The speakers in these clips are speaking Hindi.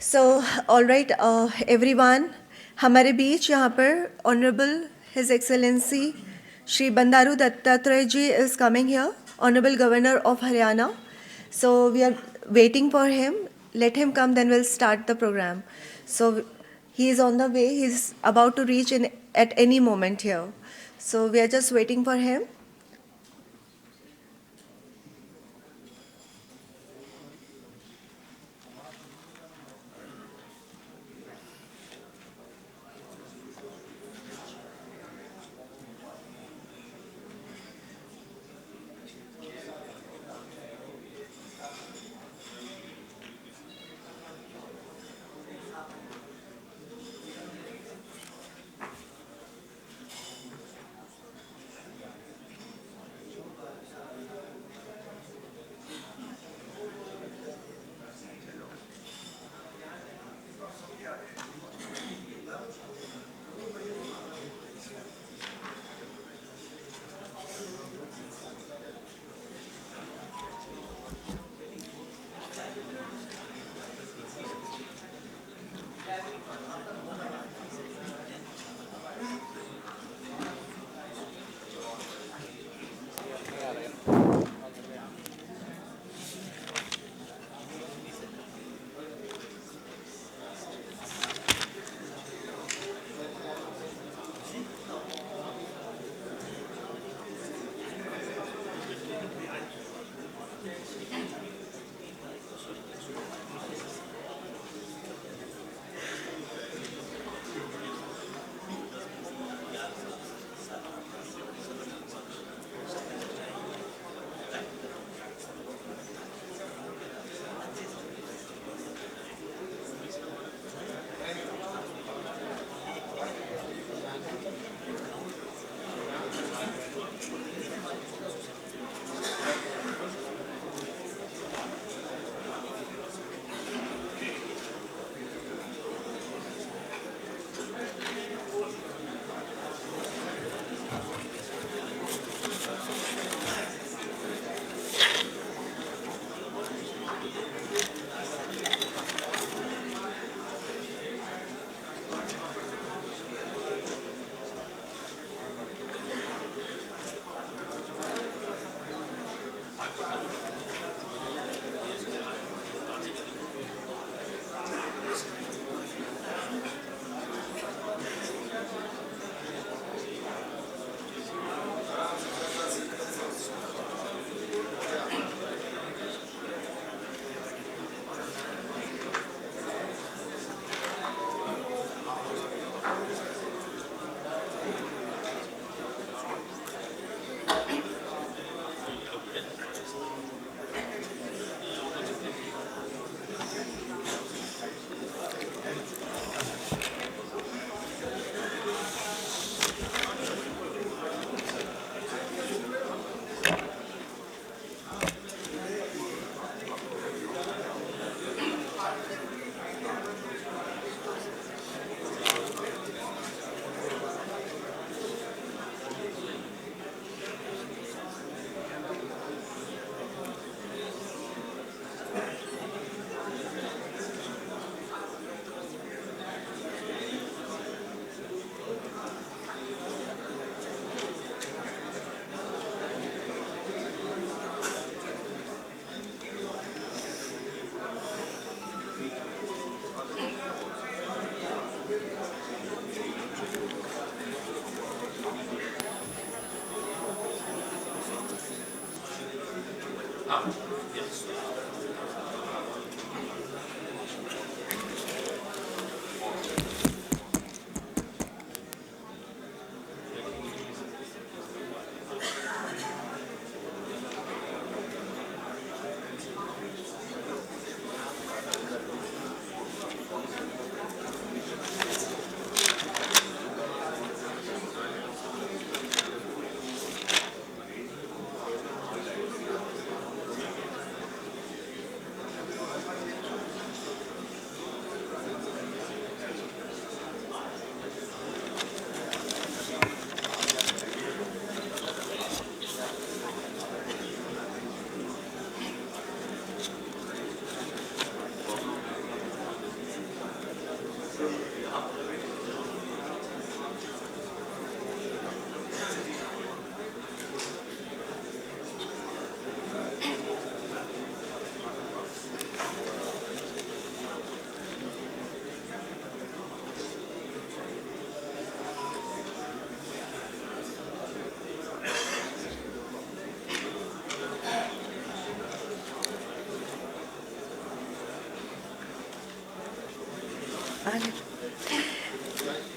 सो ऑलराइट एवरीवन, हमारे बीच यहाँ पर honourable his excellency Shri Bandaru Dattatreya ji is coming here, honourable governor of Haryana. So we are waiting for him. Let him come, then we'll start the program. So he is on the way. He's about to reach in at any moment here. So we are just waiting for him.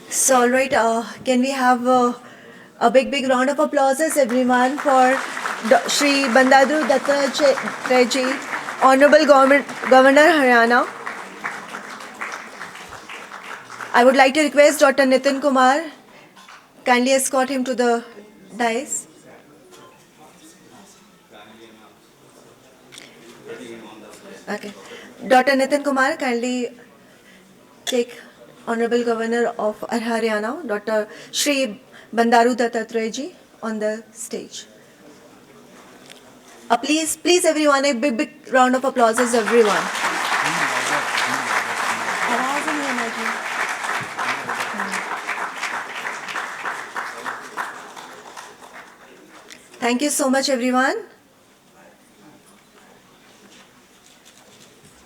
So, all right, can we have a big round of applauses, everyone, for Shri Bandaru Dattatreya ji, Honorable Governor Haryana. I would like to request Dr. Nitin Kumar, kindly escort him to the dais. Okay. Dr. Nitin Kumar, kindly take Honorable Governor of Haryana, Dr. Shri Bandaru Dattatreya ji, on the stage. Please everyone, a big round of applauses, everyone. आवाज़ नहीं आना चाहिए. Thank you so much, everyone.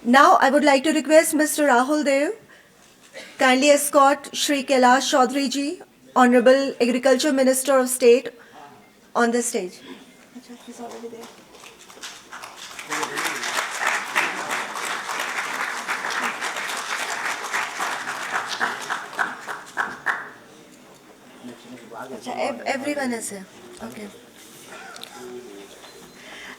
Now, I would like to request Mr. Rahul Dev, kindly escort Shri Kailash Chaudhary ji, Honorable Agriculture Minister of State, on the stage. He's already there. Everyone is here. Okay.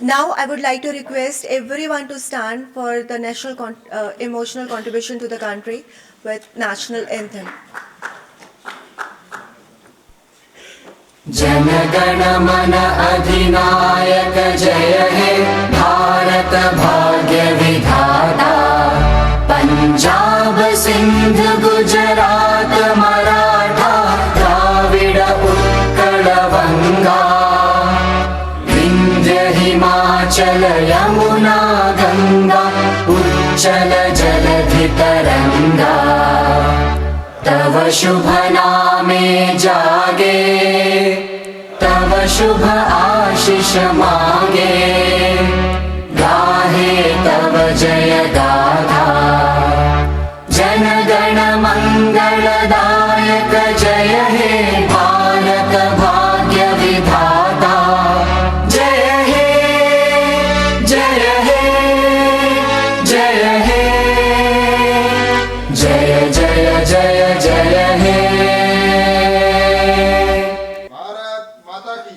Now, I would like to request everyone to stand for the national emotional contribution to the country with national anthem. जन गण मन अधिनायक जय हे भारत भाग्य विधाता पंजाब सिंध गुजरात मराठा द्राविड़ उत्कल वंगा विंध्य हिमाचल यमुना गंगा उच्चल जलधि तरंगा तव शुभ नामे जागे तव शुभ आशीष मांगे गाहे तव जय गाथा जन गण मंगलदायक जय हे भारत भाग्य विधाता जय हे जय हे जय हे जय जय जय जय हे भारत माता की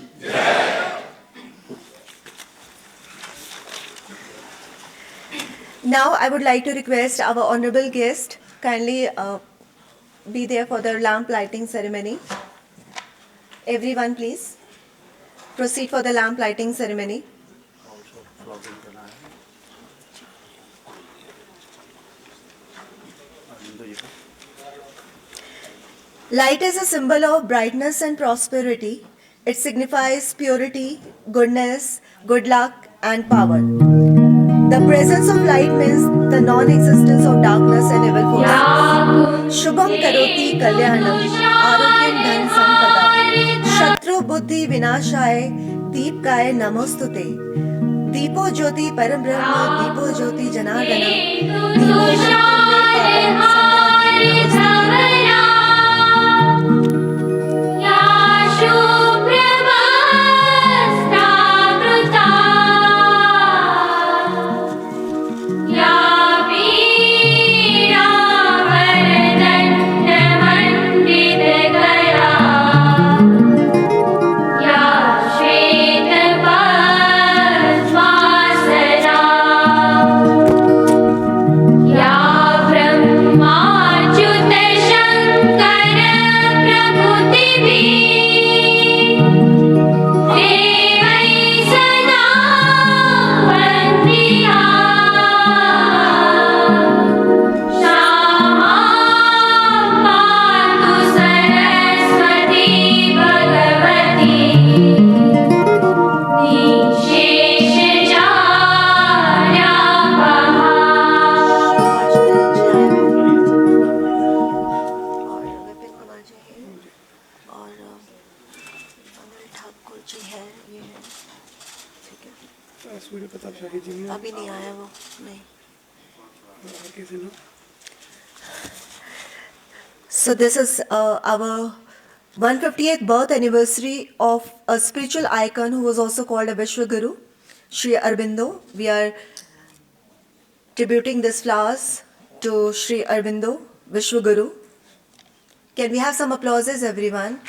Now, I would like to request our honorable guest kindly be there for the lamp lighting ceremony. Everyone, please proceed for the lamp lighting ceremony. Light is a symbol of brightness and prosperity. It signifies purity, goodness, good luck, and power. The presence of light means the non-existence of darkness and evil forces. Shubham karoti kalyanam, arogyam dhan sampada, shatru buddhi vinashaya, deepkaya namostute. Deepo jyoti param brahma, deepo jyoti janardana, deepo jyoti papam samyati अभी नहीं आया वो नहीं. So this is our 150th birth anniversary of a spiritual icon who was also called a Vishwaguru, Sri Aurobindo. We are tributing these flowers to Sri Aurobindo Vishwaguru. Can we have some applauses, everyone?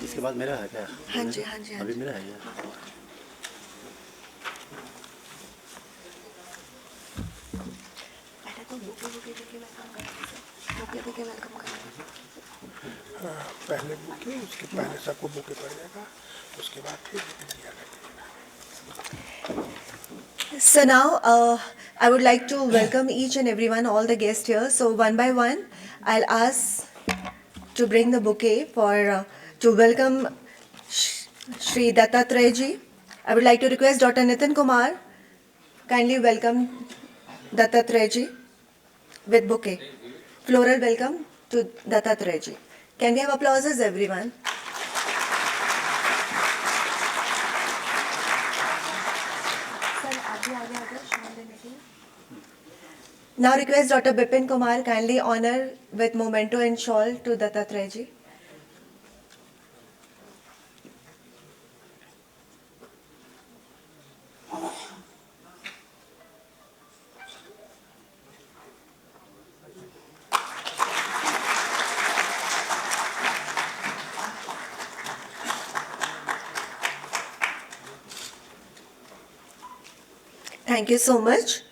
इसके बाद मेरा है क्या? हाँ जी, हाँ जी, हाँ अभी जी। मेरा है क्या? पहले तो बुके देके वेलकम करेंगे। बुके देके वेलकम करेंगे। पहले बुके, उसके पहले सबको बुके पड़ जाएगा, उसके बाद फिर दिया करेगा। So now I would like to welcome each and everyone, all the guests here. So one by one, I'll ask to bring the bouquet for to welcome Shri Dattatreya ji. I would like to request Dr. Nitin Kumar, kindly welcome Dattatreya ji with bouquet. Floral welcome to Dattatreya ji. Can we have applauses, everyone? Now request Dr. Bipin Kumar kindly honor with memento and shawl to Dattatreya ji. Thank you so much.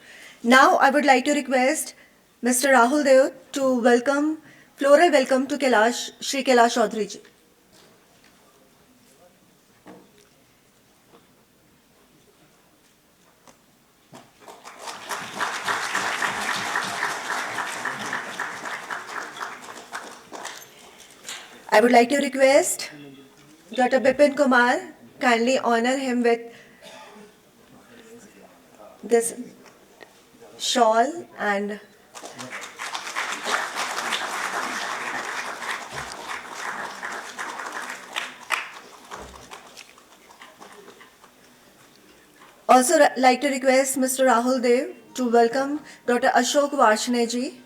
Now I would like to request Mr. Rahul Dev to welcome, floral welcome to Kailash, Shri Kailash Chaudhary ji. I would like to request Dr. Bipin Kumar, kindly honor him with this shawl and also like to request Mr. Rahul Dev to welcome Dr. Ashok Varshane ji.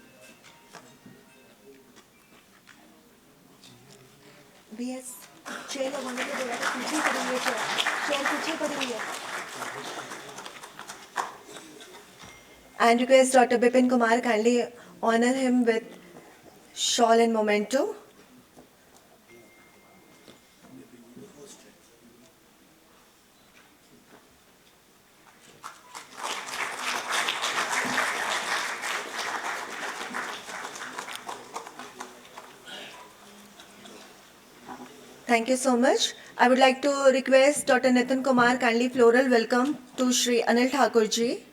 BS, chair लगाने के बोला था, पीछे पड़ी हुई है chair पीछे पड़ी हुई है. And request Dr. Bipin Kumar kindly honor him with shawl and memento. Thank you so much. I would like to request Dr. Nitin Kumar kindly floral welcome to Shri Anil Thakur ji.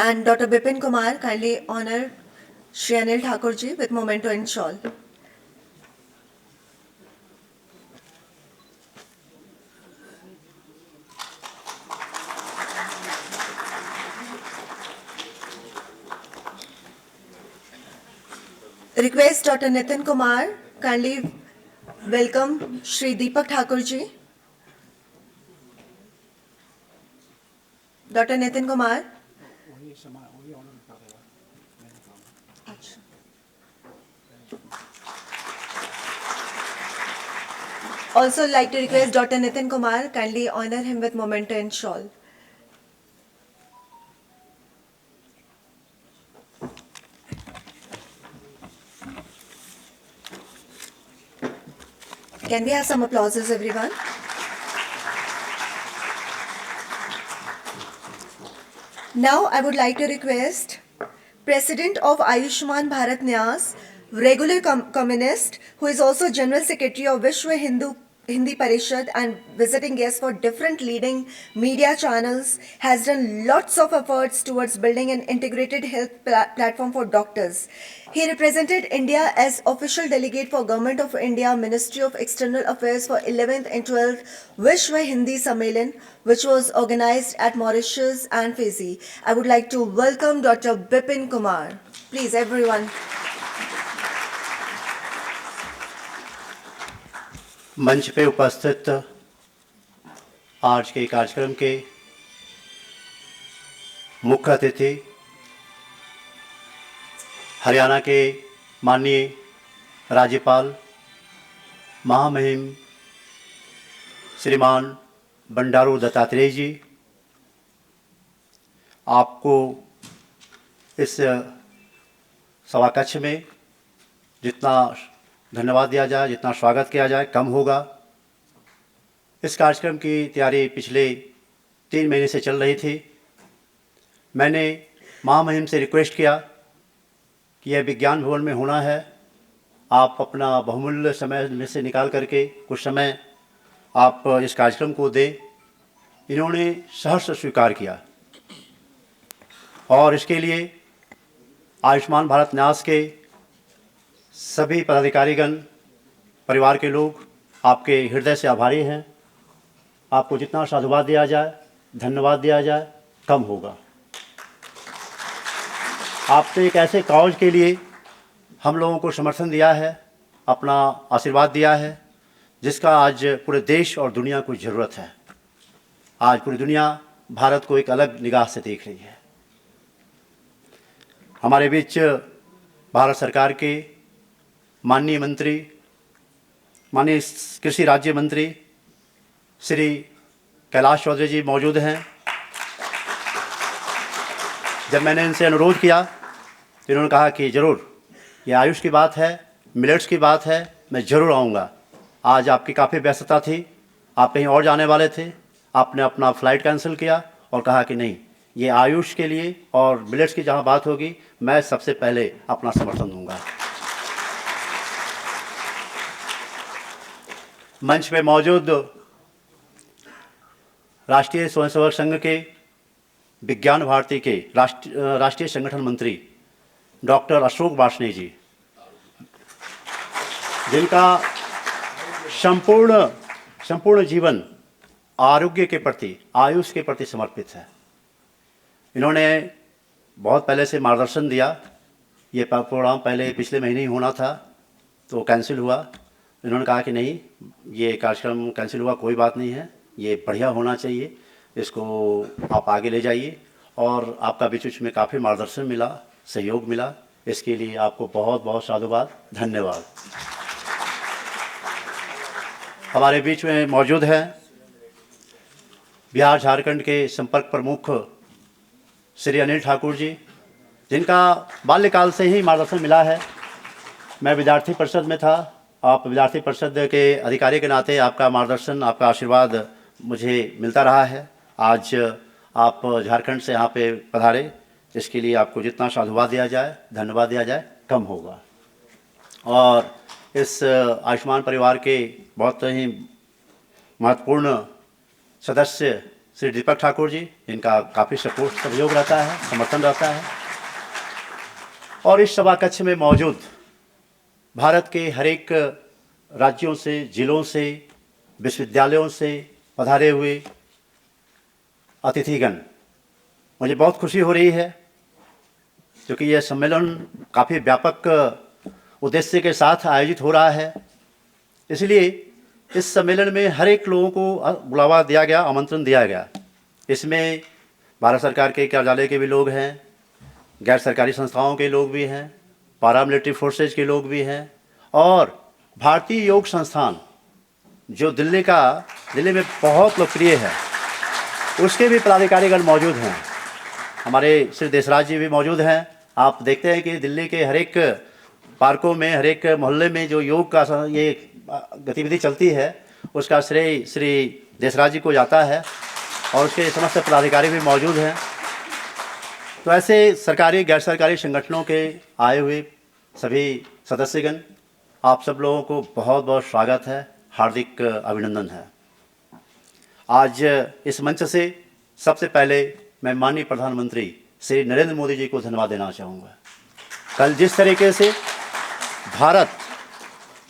And Dr. Bipin Kumar kindly honor Shri Anil Thakur ji with memento and shawl. Request Dr. Nitin Kumar kindly welcome Shri Deepak Thakur ji. Dr. Nitin Kumar. Also like to request Dr. Nitin Kumar kindly honor him with memento and shawl. Can we have some applauses, everyone? Now I would like to request President of Ayushman Bharat Nyas, regular communist, who is also General Secretary of Vishwa Hindu Hindi Parishad and visiting guests for different leading media channels, has done lots of efforts towards building an integrated health platform for doctors. He represented India as official delegate for Government of India Ministry of External Affairs for 11th and 12th Vishwa Hindi Sammelan, which was organized at Mauritius and Fiji. I would like to welcome Dr. Bipin Kumar. Please, everyone. मंच पे उपस्थित आज के कार्यक्रम के मुख्य अतिथि हरियाणा के माननीय राज्यपाल महामहिम श्रीमान बंडारू दत्तात्रेय जी, आपको इस सभाकक्ष में जितना धन्यवाद दिया जाए, जितना स्वागत किया जाए, कम होगा। इस कार्यक्रम की तैयारी पिछले 3 महीने से चल रही थी। मैंने महामहिम से रिक्वेस्ट किया कि यह विज्ञान भवन में होना है, आप अपना बहुमूल्य समय में से निकाल करके कुछ समय आप इस कार्यक्रम को दें। इन्होंने सहर्ष स्वीकार किया और इसके लिए आयुष्मान भारत न्यास के सभी पदाधिकारीगण, परिवार के लोग आपके हृदय से आभारी हैं। आपको जितना साधुवाद दिया जाए, धन्यवाद दिया जाए, कम होगा। आपने एक ऐसे काउज के लिए हम लोगों को समर्थन दिया है, अपना आशीर्वाद दिया है, जिसका आज पूरे देश और दुनिया को ज़रूरत है। आज पूरी दुनिया भारत को एक अलग निगाह से देख रही है। हमारे बीच भारत सरकार के माननीय मंत्री, माननीय कृषि राज्य मंत्री श्री कैलाश चौधरी जी मौजूद हैं। जब मैंने इनसे अनुरोध किया तो इन्होंने कहा कि ज़रूर, ये आयुष की बात है, मिलेट्स की बात है, मैं ज़रूर आऊँगा। आज आपकी काफ़ी व्यस्तता थी, आप कहीं और जाने वाले थे, आपने अपना फ़्लाइट कैंसिल किया और कहा कि नहीं, ये आयुष के लिए और मिलेट्स की जहाँ बात होगी, मैं सबसे पहले अपना समर्थन दूंगा। मंच पे मौजूद राष्ट्रीय स्वयंसेवक संघ के विज्ञान भारती के राष्ट्रीय संगठन मंत्री डॉक्टर अशोक वार्ष्णेय जी, जिनका संपूर्ण जीवन आरोग्य के प्रति, आयुष के प्रति समर्पित है। इन्होंने बहुत पहले से मार्गदर्शन दिया। ये प्रोग्राम पहले पिछले महीने ही होना था तो कैंसिल हुआ। इन्होंने कहा कि नहीं, ये कार्यक्रम कैंसिल हुआ, कोई बात नहीं है, ये बढ़िया होना चाहिए, इसको आप आगे ले जाइए। और आपका बीच बीच में काफ़ी मार्गदर्शन मिला, सहयोग मिला, इसके लिए आपको बहुत बहुत साधुवाद, धन्यवाद। हमारे बीच में मौजूद है बिहार झारखंड के संपर्क प्रमुख श्री अनिल ठाकुर जी, जिनका बाल्यकाल से ही मार्गदर्शन मिला है। मैं विद्यार्थी परिषद में था, आप विद्यार्थी परिषद के अधिकारी के नाते आपका मार्गदर्शन, आपका आशीर्वाद मुझे मिलता रहा है। आज आप झारखंड से यहाँ पे पधारे, इसके लिए आपको जितना साधुवाद दिया जाए, धन्यवाद दिया जाए, कम होगा। और इस आयुष्मान परिवार के बहुत ही महत्वपूर्ण सदस्य श्री दीपक ठाकुर जी, इनका काफ़ी सपोर्ट, सहयोग रहता है, समर्थन रहता है। और इस सभा कक्ष में मौजूद भारत के हर एक राज्यों से, जिलों से, विश्वविद्यालयों से पधारे हुए अतिथिगण, मुझे बहुत खुशी हो रही है क्योंकि यह सम्मेलन काफ़ी व्यापक उद्देश्य के साथ आयोजित हो रहा है। इसलिए इस सम्मेलन में हर एक लोगों को बुलावा दिया गया, आमंत्रण दिया गया। इसमें भारत सरकार के कार्यालय के भी लोग हैं, गैर सरकारी संस्थाओं के लोग भी हैं, पैरामिलिट्री फोर्सेज के लोग भी हैं, और भारतीय योग संस्थान जो दिल्ली में बहुत लोकप्रिय है, उसके भी पदाधिकारीगण मौजूद हैं। हमारे श्री देशराज जी भी मौजूद हैं। आप देखते हैं कि दिल्ली के हर एक पार्कों में, हर एक मोहल्ले में जो योग का ये गतिविधि चलती है, उसका श्रेय श्री देशराज जी को जाता है और उसके समस्त पदाधिकारी भी मौजूद हैं। तो ऐसे सरकारी गैर सरकारी संगठनों के आए हुए सभी सदस्यगण, आप सब लोगों को बहुत बहुत स्वागत है, हार्दिक अभिनंदन है। आज इस मंच से सबसे पहले मैं माननीय प्रधानमंत्री श्री नरेंद्र मोदी जी को धन्यवाद देना चाहूँगा। कल जिस तरीके से भारत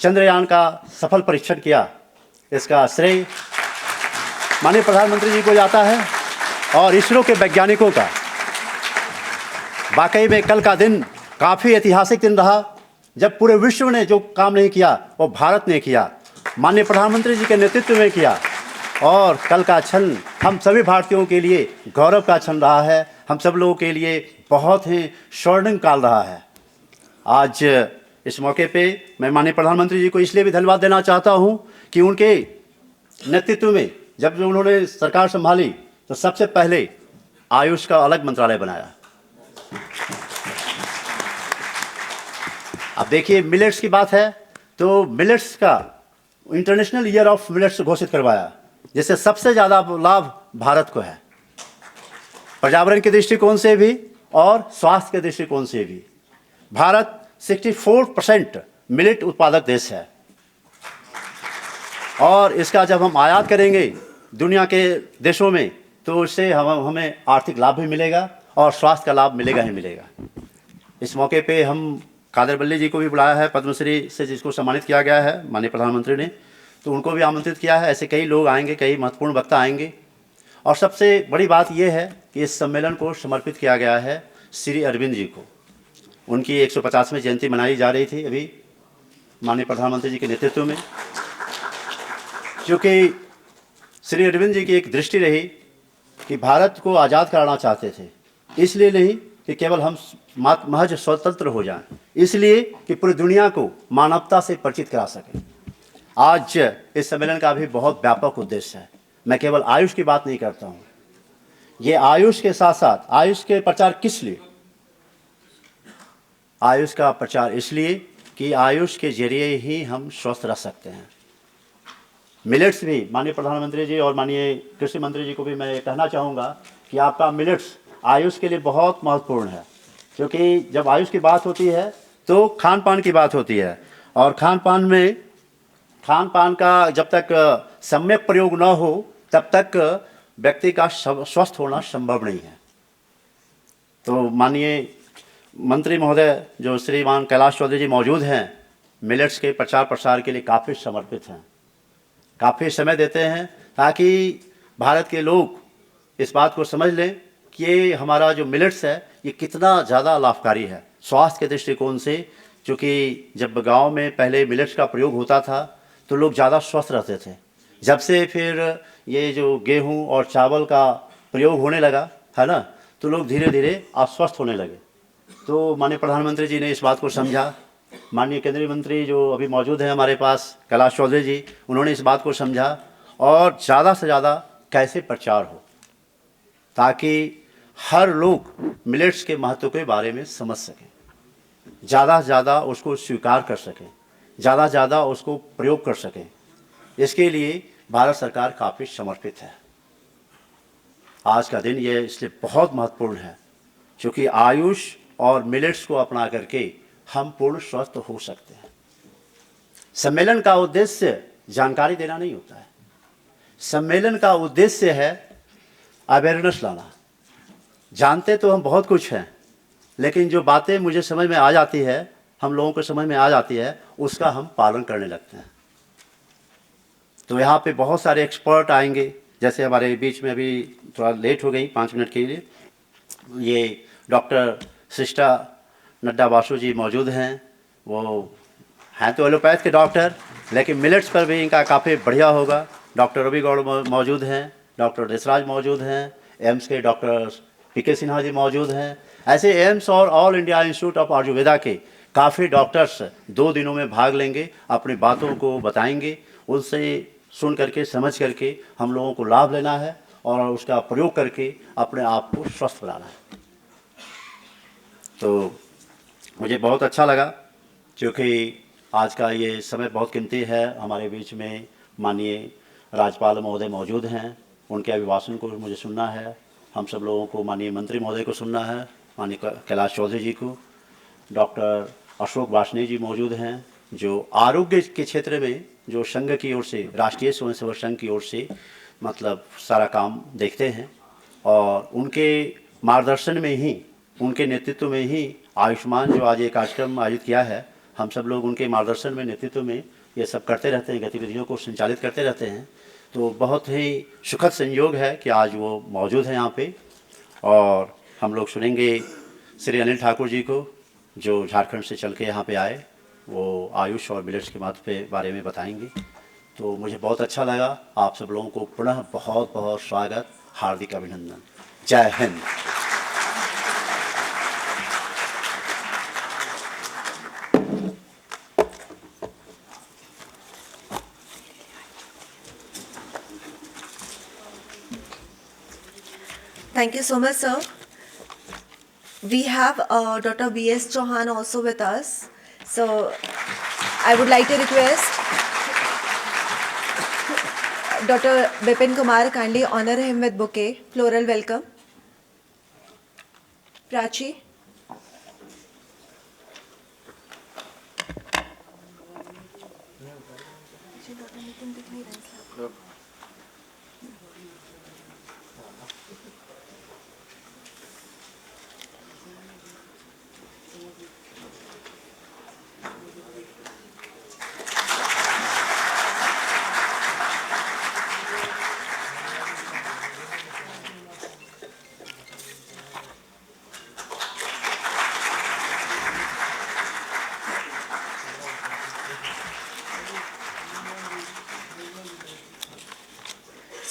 चंद्रयान का सफल परीक्षण किया, इसका श्रेय माननीय प्रधानमंत्री जी को जाता है और इसरो के वैज्ञानिकों का। वाकई में कल का दिन काफ़ी ऐतिहासिक दिन रहा, जब पूरे विश्व ने जो काम नहीं किया वो भारत ने किया, माननीय प्रधानमंत्री जी के नेतृत्व में किया। और कल का क्षण हम सभी भारतीयों के लिए गौरव का क्षण रहा है, हम सब लोगों के लिए बहुत ही स्वर्णिम काल रहा है। आज इस मौके पे मैं माननीय प्रधानमंत्री जी को इसलिए भी धन्यवाद देना चाहता हूँ कि उनके नेतृत्व में जब उन्होंने सरकार संभाली तो सबसे पहले आयुष का अलग मंत्रालय बनाया। अब देखिए, मिलेट्स की बात है तो मिलेट्स का इंटरनेशनल ईयर ऑफ मिलेट्स घोषित करवाया, जिससे सबसे ज़्यादा लाभ भारत को है, पर्यावरण के दृष्टिकोण से भी और स्वास्थ्य के दृष्टिकोण से भी। भारत 64% मिलेट उत्पादक देश है और इसका जब हम आयात करेंगे दुनिया के देशों में तो इससे हमें आर्थिक लाभ भी मिलेगा और स्वास्थ्य का लाभ मिलेगा ही मिलेगा। इस मौके पे हम कादर बल्ली जी को भी बुलाया है, पद्मश्री से जिसको सम्मानित किया गया है माननीय प्रधानमंत्री ने, तो उनको भी आमंत्रित किया है। ऐसे कई लोग आएंगे, कई महत्वपूर्ण वक्ता आएंगे। और सबसे बड़ी बात यह है कि इस सम्मेलन को समर्पित किया गया है श्री अरविंद जी को। उनकी 150वीं जयंती मनाई जा रही थी अभी माननीय प्रधानमंत्री जी के नेतृत्व में, क्योंकि श्री अरविंद जी की एक दृष्टि रही कि भारत को आज़ाद कराना चाहते थे, इसलिए नहीं कि केवल हम महज स्वतंत्र हो जाएं, इसलिए कि पूरी दुनिया को मानवता से परिचित करा सकें। आज इस सम्मेलन का भी बहुत व्यापक उद्देश्य है। मैं केवल आयुष की बात नहीं करता हूँ, ये आयुष के साथ साथ आयुष के प्रचार किस लिए? आयुष का प्रचार इसलिए कि आयुष के जरिए ही हम स्वस्थ रह सकते हैं। मिलेट्स भी माननीय प्रधानमंत्री जी और माननीय कृषि मंत्री जी को भी मैं कहना चाहूँगा कि आपका मिलेट्स आयुष के लिए बहुत महत्वपूर्ण है, क्योंकि जब आयुष की बात होती है तो खान पान की बात होती है और खान पान का जब तक सम्यक प्रयोग न हो तब तक व्यक्ति का स्वस्थ होना संभव नहीं है। तो माननीय मंत्री महोदय जो श्रीमान कैलाश चौधरी जी मौजूद हैं, मिलेट्स के प्रचार प्रसार के लिए काफ़ी समर्पित हैं, काफ़ी समय देते हैं ताकि भारत के लोग इस बात को समझ लें कि ये हमारा जो मिलेट्स है ये कितना ज़्यादा लाभकारी है स्वास्थ्य के दृष्टिकोण से। क्योंकि जब गांव में पहले मिलेट्स का प्रयोग होता था तो लोग ज़्यादा स्वस्थ रहते थे। जब से फिर ये जो गेहूं और चावल का प्रयोग होने लगा है ना, तो लोग धीरे धीरे अस्वस्थ होने लगे। तो माननीय प्रधानमंत्री जी ने इस बात को समझा, माननीय केंद्रीय मंत्री जो अभी मौजूद हैं हमारे पास कैलाश चौधरी जी, उन्होंने इस बात को समझा और ज़्यादा से ज़्यादा कैसे प्रचार हो ताकि हर लोग मिलेट्स के महत्व के बारे में समझ सकें, ज़्यादा से ज़्यादा उसको स्वीकार कर सकें, ज़्यादा से ज़्यादा उसको प्रयोग कर सकें। इसके लिए भारत सरकार काफ़ी समर्पित है। आज का दिन ये इसलिए बहुत महत्वपूर्ण है क्योंकि आयुष और मिलेट्स को अपना करके हम पूर्ण स्वस्थ हो सकते हैं। सम्मेलन का उद्देश्य जानकारी देना नहीं होता है, सम्मेलन का उद्देश्य है अवेयरनेस लाना। जानते तो हम बहुत कुछ हैं, लेकिन जो बातें मुझे समझ में आ जाती है, हम लोगों को समझ में आ जाती है, उसका हम पालन करने लगते हैं। तो यहाँ पे बहुत सारे एक्सपर्ट आएंगे, जैसे हमारे बीच में अभी थोड़ा लेट हो गई 5 मिनट के लिए, ये डॉक्टर सिस्टा नड्डा बासु जी मौजूद हैं। वो हैं तो एलोपैथ के डॉक्टर, लेकिन मिलेट्स पर भी इनका काफ़ी बढ़िया होगा। डॉक्टर रवि गौड़ मौजूद हैं, डॉक्टर देसराज मौजूद हैं, एम्स के डॉक्टर पीके सिन्हा जी मौजूद हैं। ऐसे एम्स और all India institute of Ayurveda के काफ़ी डॉक्टर्स 2 दिनों में भाग लेंगे, अपनी बातों को बताएंगे, उनसे सुन करके समझ करके हम लोगों को लाभ लेना है और उसका प्रयोग करके अपने आप को स्वस्थ बनाना है। तो मुझे बहुत अच्छा लगा क्योंकि आज का ये समय बहुत कीमती है। हमारे बीच में माननीय राज्यपाल महोदय मौजूद हैं, उनके अभिभाषण को मुझे सुनना है। हम सब लोगों को माननीय मंत्री महोदय को सुनना है, माननीय कैलाश चौधरी जी को, डॉक्टर अशोक वार्ष्णेय जी मौजूद हैं जो आरोग्य के क्षेत्र में जो संघ की ओर से, राष्ट्रीय स्वयंसेवक संघ की ओर से मतलब सारा काम देखते हैं, और उनके मार्गदर्शन में ही, उनके नेतृत्व में ही आयुष्मान जो आज एक कार्यक्रम आयोजित किया है, हम सब लोग उनके मार्गदर्शन में, नेतृत्व में ये सब करते रहते हैं, गतिविधियों को संचालित करते रहते हैं। तो बहुत ही सुखद संयोग है कि आज वो मौजूद हैं यहाँ पे, और हम लोग सुनेंगे श्री अनिल ठाकुर जी को, जो झारखंड से चल के यहाँ पे आए। वो आयुष और मिलेट्स के महत्व के बारे में बताएंगे। तो मुझे बहुत अच्छा लगा। आप सब लोगों को पुनः बहुत बहुत स्वागत, हार्दिक अभिनंदन। जय Hind. Thank you so much, sir. We have Dr. V.S. Chauhan also with us. So I would like to request Dr. Bipin Kumar, kindly honor him with bouquet. Floral welcome. Prachi.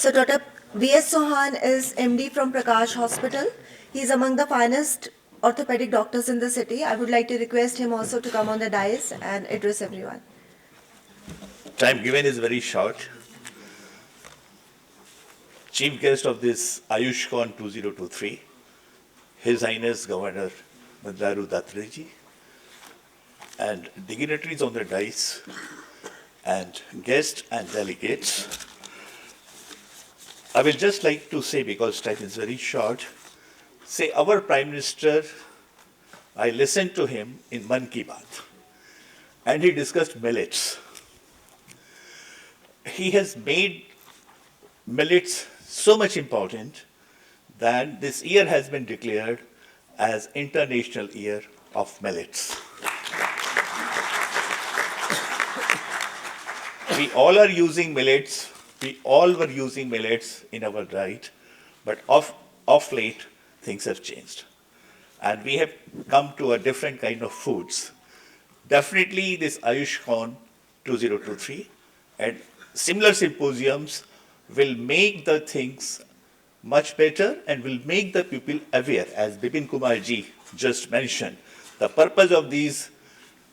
So Dr. V.S. Chauhan is MD from Prakash Hospital. He is among the finest orthopedic doctors in the city. I would like to request him also to come on the dais and address everyone. Time given is very short. Chief guest of this AyushCon 2023, His Highness Governor Bandaru Dattatreya, and dignitaries on the dais, and guests and delegates. I will just like to say, because time is very short, say our Prime Minister, I listened to him in Mann Ki Baat, and he discussed millets. He has made millets so much important that this year has been declared as International Year of Millets. We all are using millets. We all were using millets in our diet, but of late things have changed, and we have come to a different kind of foods. Definitely, this AyushCon 2023 and similar symposiums will make the things much better and will make the people aware. As Bipin Kumar ji just mentioned, the purpose of these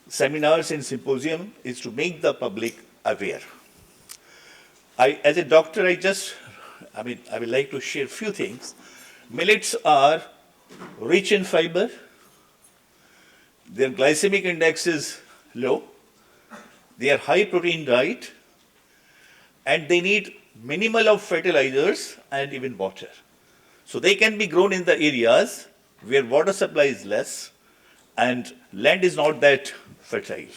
seminars and symposium is to make the public aware. As a doctor, I would like to share a few things. Millets are rich in fiber, their glycemic index is low, they are high protein diet, and they need minimal of fertilizers and even water. So they can be grown in the areas where water supply is less and land is not that fertile.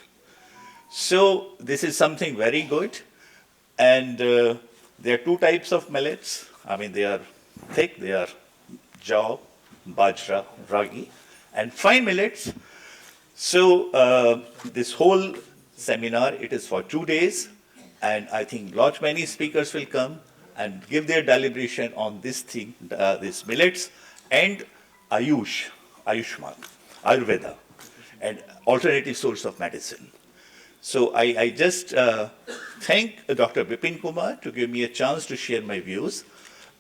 So this is something very good. And there are two types of millets. I mean, they are thick, they are jaw, bajra, ragi, and fine millets. So this whole seminar, it is for 2 days, and I think many speakers will come and give their deliberation on this thing, this millets and Ayushman, Ayurveda, and alternative source of medicine. So I just thank Dr. Bipin Kumar to give me a chance to share my views,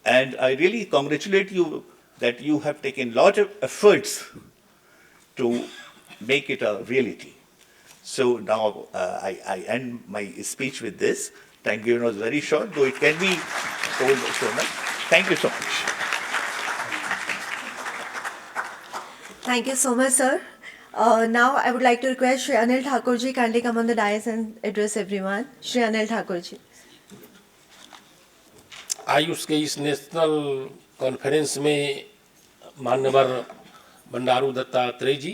and I really congratulate you that you have taken a lot of efforts to make it a reality. So now I end my speech with this. Time given was very short, though it can be told so much. Thank you so much. Thank you so much, sir. Now I would like to request Shri Anil Thakur ji kindly come on the dais and address everyone. Shri Anil Thakur ji. Ayush के इस नेशनल कॉन्फ्रेंस में माननीय बंडारू दत्तात्रेय जी,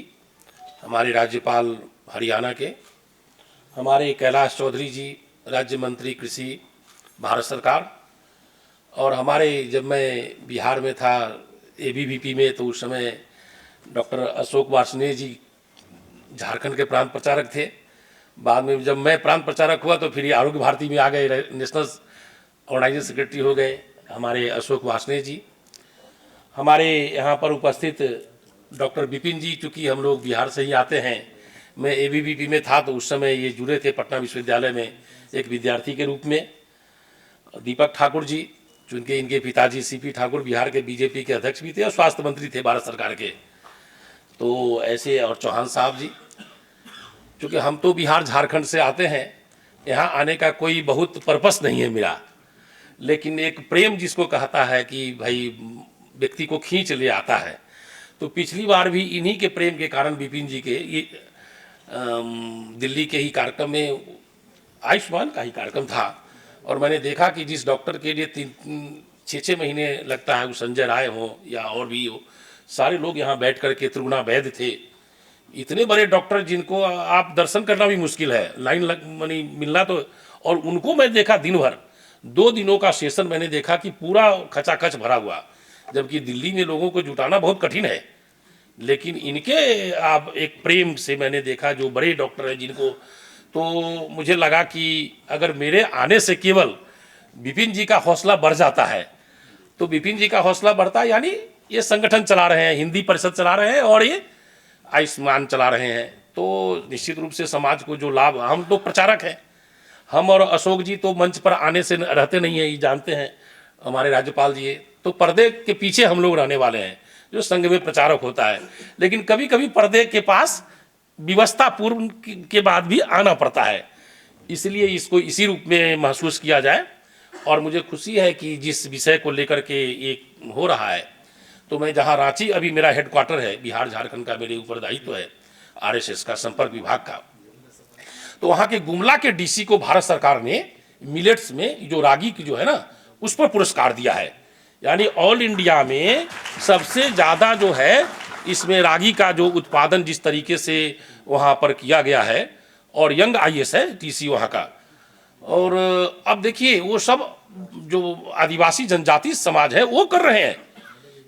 हमारे राज्यपाल हरियाणा के, हमारे कैलाश चौधरी जी राज्य मंत्री कृषि, भारत सरकार। और हमारे जब मैं बिहार में था एबीवीपी में, तो उस समय डॉक्टर अशोक वार्ष्णेय जी झारखंड के प्रांत प्रचारक थे। बाद में जब मैं प्रांत प्रचारक हुआ तो फिर ये आरोग्य भारती में आ गए, नेशनल ऑर्गेनाइजिंग सेक्रेटरी हो गए हमारे अशोक वार्ष्णेय जी। हमारे यहाँ पर उपस्थित डॉक्टर विपिन जी, चूँकि हम लोग बिहार से ही आते हैं, मैं एबीवीपी में था तो उस समय ये जुड़े थे पटना विश्वविद्यालय में एक विद्यार्थी के रूप में। दीपक ठाकुर जी, चूँकि इनके पिताजी सीपी ठाकुर बिहार के बीजेपी के अध्यक्ष भी थे और स्वास्थ्य मंत्री थे भारत सरकार के, तो ऐसे, और चौहान साहब जी। चूँकि हम तो बिहार झारखंड से आते हैं, यहाँ आने का कोई बहुत पर्पस नहीं है मेरा, लेकिन एक प्रेम जिसको कहता है कि भाई व्यक्ति को खींच ले आता है, तो पिछली बार भी इन्हीं के प्रेम के कारण विपिन जी के ये दिल्ली के ही कार्यक्रम में, आयुष्मान का ही कार्यक्रम था, और मैंने देखा कि जिस डॉक्टर के लिए 6-6 महीने लगता है, वो संजय राय हो या और भी हो, सारे लोग यहाँ बैठ कर के, त्रिगुणा वैद्य थे, इतने बड़े डॉक्टर जिनको आप दर्शन करना भी मुश्किल है, लाइन लग मनी मिलना तो, और उनको मैं देखा दिन भर, 2 दिनों का सेशन मैंने देखा कि पूरा खचाखच भरा हुआ, जबकि दिल्ली में लोगों को जुटाना बहुत कठिन है, लेकिन इनके आप एक प्रेम से मैंने देखा, जो बड़े डॉक्टर हैं जिनको, तो मुझे लगा कि अगर मेरे आने से केवल विपिन जी का हौसला बढ़ जाता है, तो विपिन जी का हौसला बढ़ता है, यानी ये संगठन चला रहे हैं, हिंदी परिषद चला रहे हैं और ये आयुष्मान चला रहे हैं, तो निश्चित रूप से समाज को जो लाभ, हम तो प्रचारक हैं, हम और अशोक जी तो मंच पर आने से रहते नहीं हैं, ये जानते हैं हमारे राज्यपाल जी, तो पर्दे के पीछे हम लोग रहने वाले हैं, जो संघ में प्रचारक होता है, लेकिन कभी कभी पर्दे के पास व्यवस्था पूर्व के बाद भी आना पड़ता है, इसलिए इसको इसी रूप में महसूस किया जाए। और मुझे खुशी है कि जिस विषय को लेकर के ये हो रहा है, तो मैं जहाँ रांची अभी मेरा हेडक्वार्टर है, बिहार झारखंड का मेरे ऊपर दायित्व है आरएसएस का संपर्क विभाग का, तो वहाँ के गुमला के डीसी को भारत सरकार ने मिलेट्स में जो रागी की जो है ना, उस पर पुरस्कार दिया है, यानी ऑल इंडिया में सबसे ज़्यादा जो है इसमें रागी का जो उत्पादन जिस तरीके से वहाँ पर किया गया है, और यंग आईएएस है टीसी वहाँ का। और अब देखिए वो सब जो आदिवासी जनजाति समाज है वो कर रहे हैं,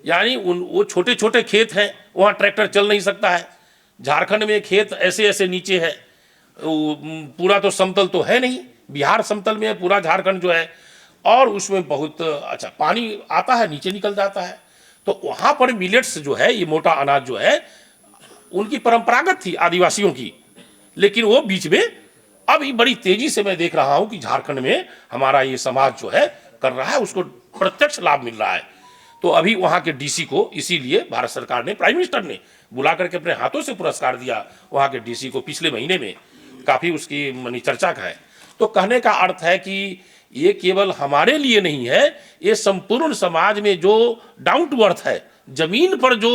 यानी वो छोटे छोटे खेत हैं, वहाँ ट्रैक्टर चल नहीं सकता है, झारखंड में खेत ऐसे ऐसे नीचे है, पूरा तो समतल तो है नहीं, बिहार समतल में है पूरा झारखंड जो है, और उसमें बहुत अच्छा पानी आता है, नीचे निकल जाता है, तो वहाँ पर मिलेट्स जो है, ये मोटा अनाज जो है, उनकी परंपरागत थी आदिवासियों की, लेकिन वो बीच में अभी बड़ी तेजी से मैं देख रहा हूँ कि झारखंड में हमारा ये समाज जो है कर रहा है, उसको प्रत्यक्ष लाभ मिल रहा है। तो अभी वहाँ के डीसी को इसीलिए भारत सरकार ने, प्राइम मिनिस्टर ने बुला करके अपने हाथों से पुरस्कार दिया वहाँ के डीसी को, पिछले महीने में काफ़ी उसकी मनी चर्चा का है। तो कहने का अर्थ है कि ये केवल हमारे लिए नहीं है, ये संपूर्ण समाज में जो डाउन टू अर्थ है, जमीन पर जो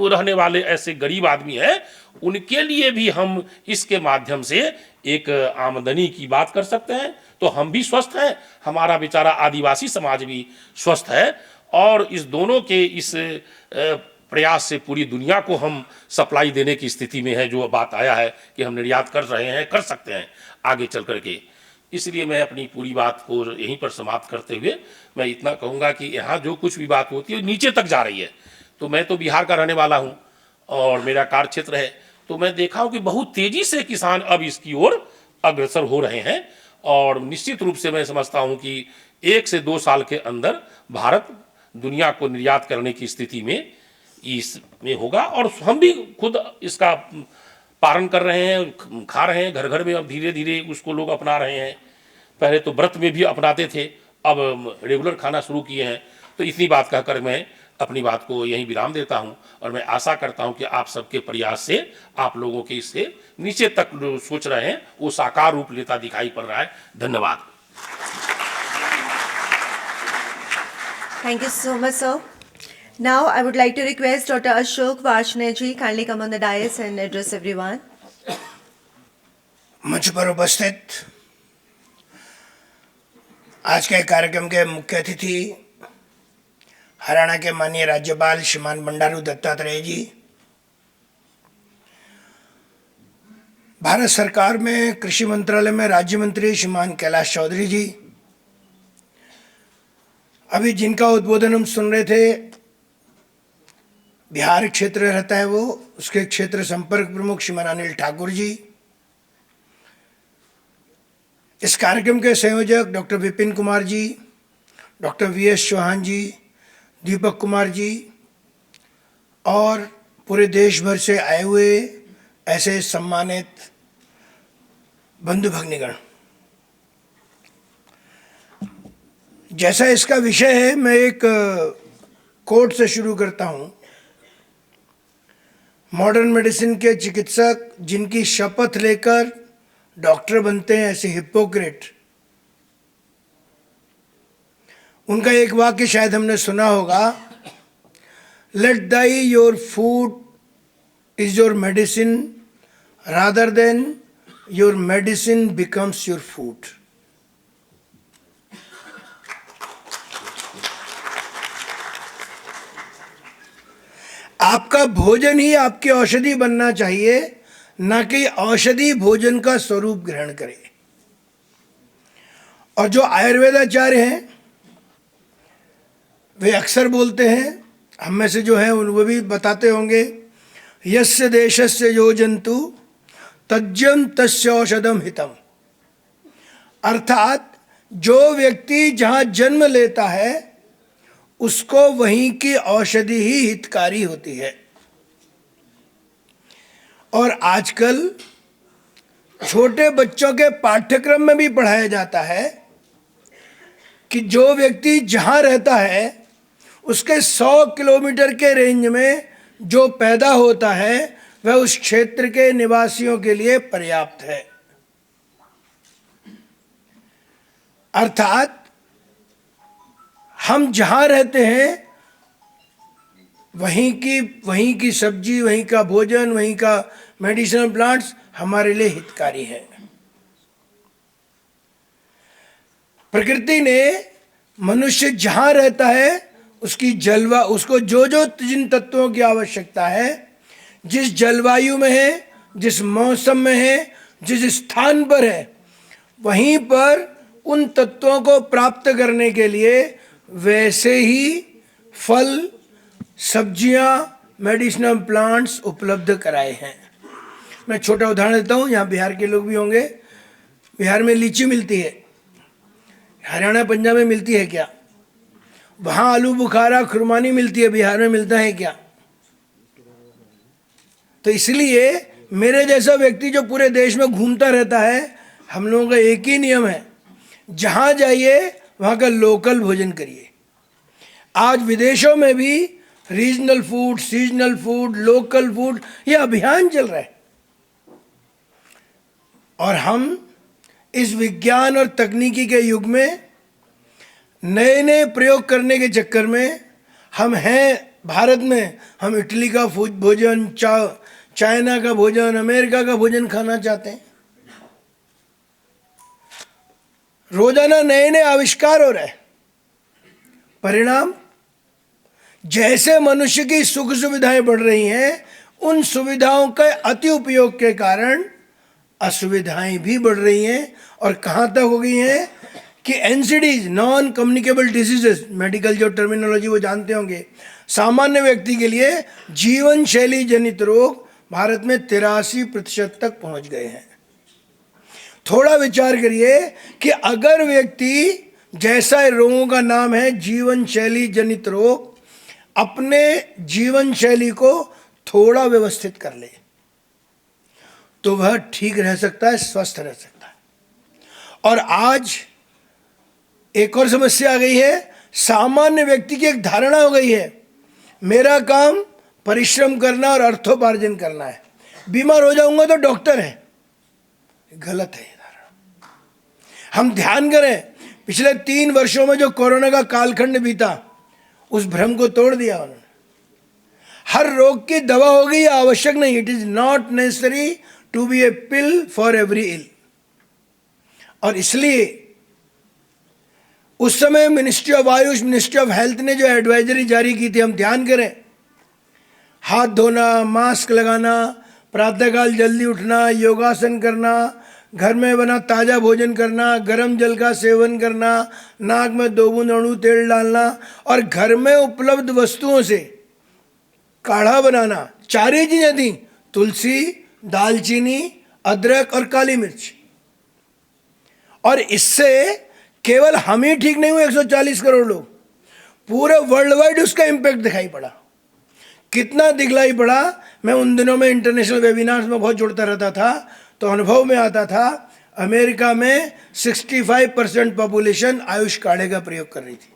रहने वाले ऐसे गरीब आदमी हैं, उनके लिए भी हम इसके माध्यम से एक आमदनी की बात कर सकते हैं, तो हम भी स्वस्थ हैं, हमारा बेचारा आदिवासी समाज भी स्वस्थ है, और इस दोनों के इस प्रयास से पूरी दुनिया को हम सप्लाई देने की स्थिति में है। जो बात आया है कि हम निर्यात कर रहे हैं, कर सकते हैं आगे चल करके, इसलिए मैं अपनी पूरी बात को यहीं पर समाप्त करते हुए मैं इतना कहूँगा कि यहाँ जो कुछ भी बात होती है नीचे तक जा रही है। तो मैं तो बिहार का रहने वाला हूँ और मेरा कार्य क्षेत्र है, तो मैं देखा हूँ कि बहुत तेज़ी से किसान अब इसकी ओर अग्रसर हो रहे हैं, और निश्चित रूप से मैं समझता हूँ कि 1 से 2 साल के अंदर भारत दुनिया को निर्यात करने की स्थिति में इसमें होगा, और हम भी खुद इसका पालन कर रहे हैं, खा रहे हैं, घर घर में अब धीरे धीरे उसको लोग अपना रहे हैं। पहले तो व्रत में भी अपनाते थे, अब रेगुलर खाना शुरू किए हैं। तो इतनी बात कहकर मैं अपनी बात को यहीं विराम देता हूं, और मैं आशा करता हूं कि आप सबके प्रयास से आप लोगों के इससे नीचे तक सोच रहे हैं वो साकार रूप लेता दिखाई पड़ रहा है। धन्यवाद। Thank you so much, sir. Now, I would like to request Dr. Ashok Varshney ji kindly come on the dais and address everyone. मंच पर उपस्थित आज के कार्यक्रम के मुख्य अतिथि हरियाणा के माननीय राज्यपाल श्रीमान बंडारू दत्तात्रेय जी, भारत सरकार में कृषि मंत्रालय में राज्य मंत्री श्रीमान कैलाश चौधरी जी, अभी जिनका उद्बोधन हम सुन रहे थे, बिहार क्षेत्र रहता है वो, उसके क्षेत्र संपर्क प्रमुख श्रीमान अनिल ठाकुर जी, इस कार्यक्रम के संयोजक डॉक्टर विपिन कुमार जी, डॉक्टर वीएस चौहान जी, दीपक कुमार जी और पूरे देश भर से आए हुए ऐसे सम्मानित बंधु भगिनीगण। जैसा इसका विषय है, मैं एक कोट से शुरू करता हूं। मॉडर्न मेडिसिन के चिकित्सक जिनकी शपथ लेकर डॉक्टर बनते हैं, ऐसे हिप्पोक्रेट, उनका एक वाक्य शायद हमने सुना होगा, let thy your food is your medicine rather than your medicine becomes your food. आपका भोजन ही आपकी औषधि बनना चाहिए, न कि औषधि भोजन का स्वरूप ग्रहण करे। और जो आयुर्वेदाचार्य हैं वे अक्सर बोलते हैं, हम में से जो हैं वो भी बताते होंगे, यस्य देशस्य यो जंतु तज्जम तस्य औषधम हितम। अर्थात जो व्यक्ति जहाँ जन्म लेता है उसको वहीं की औषधि ही हितकारी होती है। और आजकल छोटे बच्चों के पाठ्यक्रम में भी पढ़ाया जाता है कि जो व्यक्ति जहाँ रहता है उसके 100 किलोमीटर के रेंज में जो पैदा होता है वह उस क्षेत्र के निवासियों के लिए पर्याप्त है। अर्थात हम जहाँ रहते हैं वहीं की सब्जी, वहीं का भोजन, वहीं का मेडिसिनल प्लांट्स हमारे लिए हितकारी है। प्रकृति ने मनुष्य जहाँ रहता है उसकी उसको जो जिन तत्वों की आवश्यकता है, जिस जलवायु में है, जिस मौसम में है, जिस स्थान पर है, वहीं पर उन तत्वों को प्राप्त करने के लिए वैसे ही फल, सब्जियां, मेडिसिनल प्लांट्स उपलब्ध कराए हैं। मैं छोटा उदाहरण देता हूँ, यहाँ बिहार के लोग भी होंगे। बिहार में लीची मिलती है, हरियाणा पंजाब में मिलती है क्या? वहाँ आलू बुखारा खुरमानी मिलती है, बिहार में मिलता है क्या? तो इसलिए मेरे जैसा व्यक्ति जो पूरे देश में घूमता रहता है, हम लोगों का एक ही नियम है, जहाँ जाइए वहाँ का लोकल भोजन करिए। आज विदेशों में भी regional food, seasonal food, local food, ये अभियान चल रहा है। और हम इस विज्ञान और तकनीकी के युग में नए नए प्रयोग करने के चक्कर में हम हैं भारत में, हम इटली का भोजन, चाइना का भोजन, अमेरिका का भोजन खाना चाहते हैं। रोजाना नए नए आविष्कार हो रहे हैं। परिणाम, जैसे मनुष्य की सुख सुविधाएं बढ़ रही हैं, उन सुविधाओं के अति उपयोग के कारण असुविधाएं भी बढ़ रही हैं। और कहाँ तक हो गई हैं कि NCDs, non communicable diseases, medical जो टर्मिनोलॉजी वो जानते होंगे, सामान्य व्यक्ति के लिए जीवन शैली जनित रोग भारत में 83% तक पहुंच गए हैं। थोड़ा विचार करिए कि अगर व्यक्ति, जैसा रोगों का नाम है जीवन शैली जनित रोग, अपने जीवन शैली को थोड़ा व्यवस्थित कर ले तो वह ठीक रह सकता है, स्वस्थ रह सकता है। और आज एक और समस्या आ गई है, सामान्य व्यक्ति की एक धारणा हो गई है, मेरा काम परिश्रम करना और अर्थोपार्जन करना है, बीमार हो जाऊंगा तो डॉक्टर है। गलत है ये धारणा। हम ध्यान करें, पिछले 3 वर्षों में जो कोरोना का कालखंड बीता, उस भ्रम को तोड़ दिया उन्होंने। हर रोग की दवा होगी ये आवश्यक नहीं। It is not necessary to be a pill for every ill. और इसलिए उस समय ministry of AYUSH, ministry of health ने जो एडवाइजरी जारी की थी, हम ध्यान करें, हाथ धोना, मास्क लगाना, प्रातःकाल जल्दी उठना, योगासन करना, घर में बना ताज़ा भोजन करना, गर्म जल का सेवन करना, नाक में 2 बूंद अणु तेल डालना और घर में उपलब्ध वस्तुओं से काढ़ा बनाना। 4 ही चीज़ें थी, तुलसी, दालचीनी, अदरक और काली मिर्च। और इससे केवल हम ही ठीक नहीं हुए, 140 करोड़ लोग, पूरे वर्ल्ड वाइड उसका इम्पैक्ट दिखाई पड़ा। कितना दिखलाई पड़ा, मैं उन दिनों में इंटरनेशनल वेबिनार्स में बहुत जुड़ता रहता था, तो अनुभव में आता था अमेरिका में 65% पॉपुलेशन आयुष काढ़े का प्रयोग कर रही थी।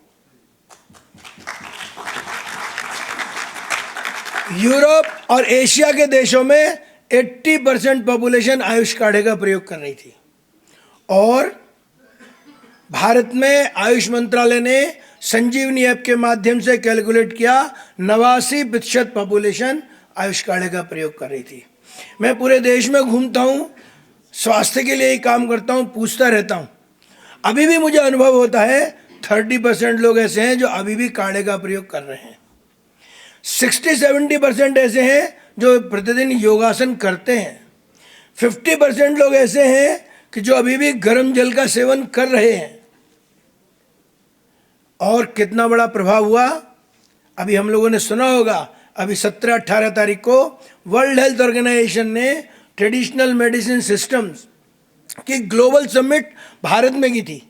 यूरोप और एशिया के देशों में 80% पॉपुलेशन आयुष काढ़े का प्रयोग कर रही थी। और भारत में आयुष मंत्रालय ने संजीवनी ऐप के माध्यम से कैलकुलेट किया, 89% पॉपुलेशन आयुष काढ़े का प्रयोग कर रही थी। मैं पूरे देश में घूमता हूँ, स्वास्थ्य के लिए ही काम करता हूँ, पूछता रहता हूँ। अभी भी मुझे अनुभव होता है 30% लोग ऐसे हैं जो अभी भी काढ़े का प्रयोग कर रहे हैं। 60-70% ऐसे हैं जो प्रतिदिन योगासन करते हैं। 50% लोग ऐसे हैं कि जो अभी भी गर्म जल का सेवन कर रहे हैं। और कितना बड़ा प्रभाव हुआ, अभी हम लोगों ने सुना होगा, अभी 17-18 तारीख को वर्ल्ड हेल्थ ऑर्गेनाइजेशन ने ट्रेडिशनल मेडिसिन सिस्टम्स की ग्लोबल समिट भारत में की थी।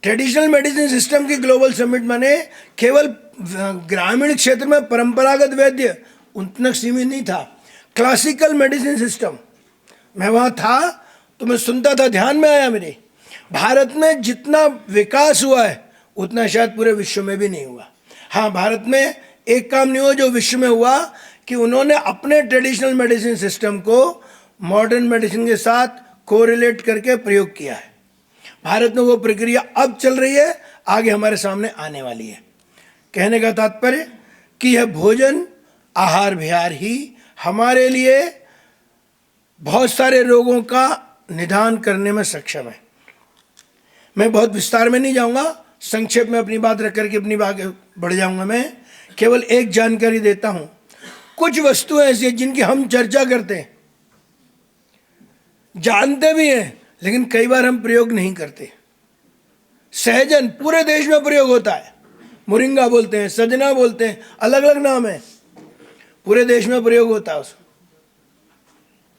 ट्रेडिशनल मेडिसिन सिस्टम की ग्लोबल समिट माने केवल ग्रामीण क्षेत्र में परंपरागत वैद्य उतना सीमित नहीं था, क्लासिकल मेडिसिन सिस्टम। मैं वहाँ था तो मैं सुनता था, ध्यान में आया मेरे, भारत में जितना विकास हुआ है उतना शायद पूरे विश्व में भी नहीं हुआ। हाँ, भारत में एक काम नहीं हुआ जो विश्व में हुआ, कि उन्होंने अपने ट्रेडिशनल मेडिसिन सिस्टम को मॉडर्न मेडिसिन के साथ कोरिलेट करके प्रयोग किया है। भारत में वो प्रक्रिया अब चल रही है, आगे हमारे सामने आने वाली है। कहने का तात्पर्य कि यह भोजन, आहार विहार ही हमारे लिए बहुत सारे रोगों का निदान करने में सक्षम है। मैं बहुत विस्तार में नहीं जाऊंगा, संक्षेप में अपनी बात रख करके अपनी बात बढ़ जाऊंगा। मैं केवल एक जानकारी देता हूं। कुछ वस्तुएं ऐसी हैं जिनकी हम चर्चा करते हैं, जानते भी हैं, लेकिन कई बार हम प्रयोग नहीं करते। सहजन पूरे देश में प्रयोग होता है, मोरिंगा बोलते हैं, सजना बोलते हैं, अलग अलग नाम है, पूरे देश में प्रयोग होता है उसका।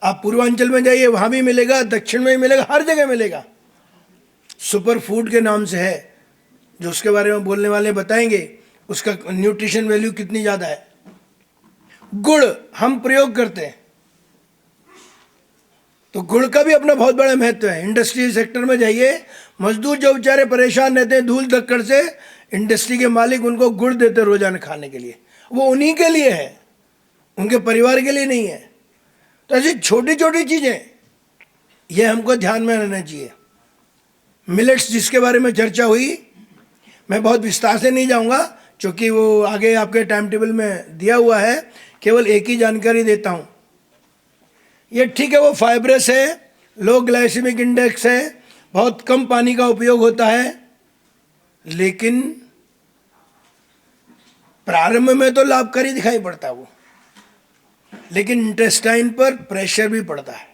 आप पूर्वांचल में जाइए, वहां भी मिलेगा, दक्षिण में भी मिलेगा, हर जगह मिलेगा। सुपर फूड के नाम से है, जो उसके बारे में बोलने वाले बताएंगे उसका न्यूट्रिशन वैल्यू कितनी ज़्यादा है। गुड़ हम प्रयोग करते हैं, तो गुड़ का भी अपना बहुत बड़ा महत्व है। इंडस्ट्री सेक्टर में जाइए, मजदूर जो बेचारे परेशान रहते हैं धूल धक्कड़ से, इंडस्ट्री के मालिक उनको गुड़ देते रोजाना खाने के लिए। वो उन्हीं के लिए है, उनके परिवार के लिए नहीं है। तो ऐसी छोटी छोटी चीज़ें ये हमको ध्यान में रहना चाहिए। मिलेट्स जिसके बारे में चर्चा हुई, मैं बहुत विस्तार से नहीं जाऊंगा क्योंकि वो आगे आपके टाइम टेबल में दिया हुआ है। केवल एक ही जानकारी देता हूँ। ये ठीक है, वो फाइब्रस है, लो ग्लाइसेमिक इंडेक्स है, बहुत कम पानी का उपयोग होता है, लेकिन प्रारंभ में तो लाभकारी दिखाई पड़ता है वो, लेकिन इंटेस्टाइन पर प्रेशर भी पड़ता है।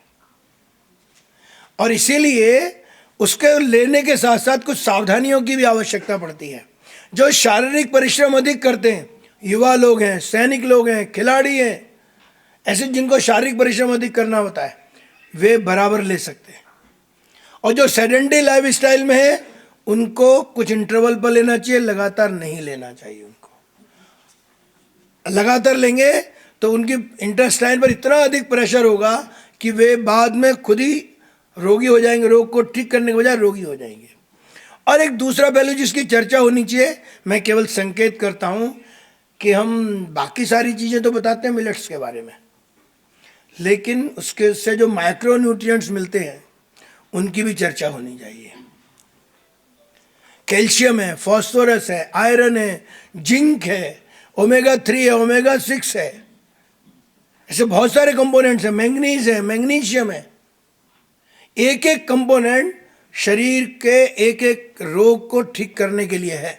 और इसीलिए उसके लेने के साथ साथ कुछ सावधानियों की भी आवश्यकता पड़ती है। जो शारीरिक परिश्रम अधिक करते हैं, युवा लोग हैं, सैनिक लोग हैं, खिलाड़ी हैं, ऐसे जिनको शारीरिक परिश्रम अधिक करना होता है, वे बराबर ले सकते हैं। और जो सेडेंटरी लाइफ स्टाइल में है, उनको कुछ इंटरवल पर लेना चाहिए, लगातार नहीं लेना चाहिए। उनको लगातार लेंगे तो उनकी इंटेस्टाइन पर इतना अधिक प्रेशर होगा कि वे बाद में खुद ही रोगी हो जाएंगे, रोग को ठीक करने के बजाय रोगी हो जाएंगे। और एक दूसरा पहलू जिसकी चर्चा होनी चाहिए, मैं केवल संकेत करता हूं कि हम बाकी सारी चीज़ें तो बताते हैं मिलेट्स के बारे में, लेकिन उसके से जो माइक्रो न्यूट्रिएंट्स मिलते हैं उनकी भी चर्चा होनी चाहिए। कैल्शियम है, फास्फोरस है, आयरन है, जिंक है, ओमेगा 3 है, ओमेगा 6 है, ऐसे बहुत सारे कंपोनेंट्स हैं, मैंगनीज है, मैग्नीशियम है। एक एक कंपोनेंट शरीर के एक एक रोग को ठीक करने के लिए है।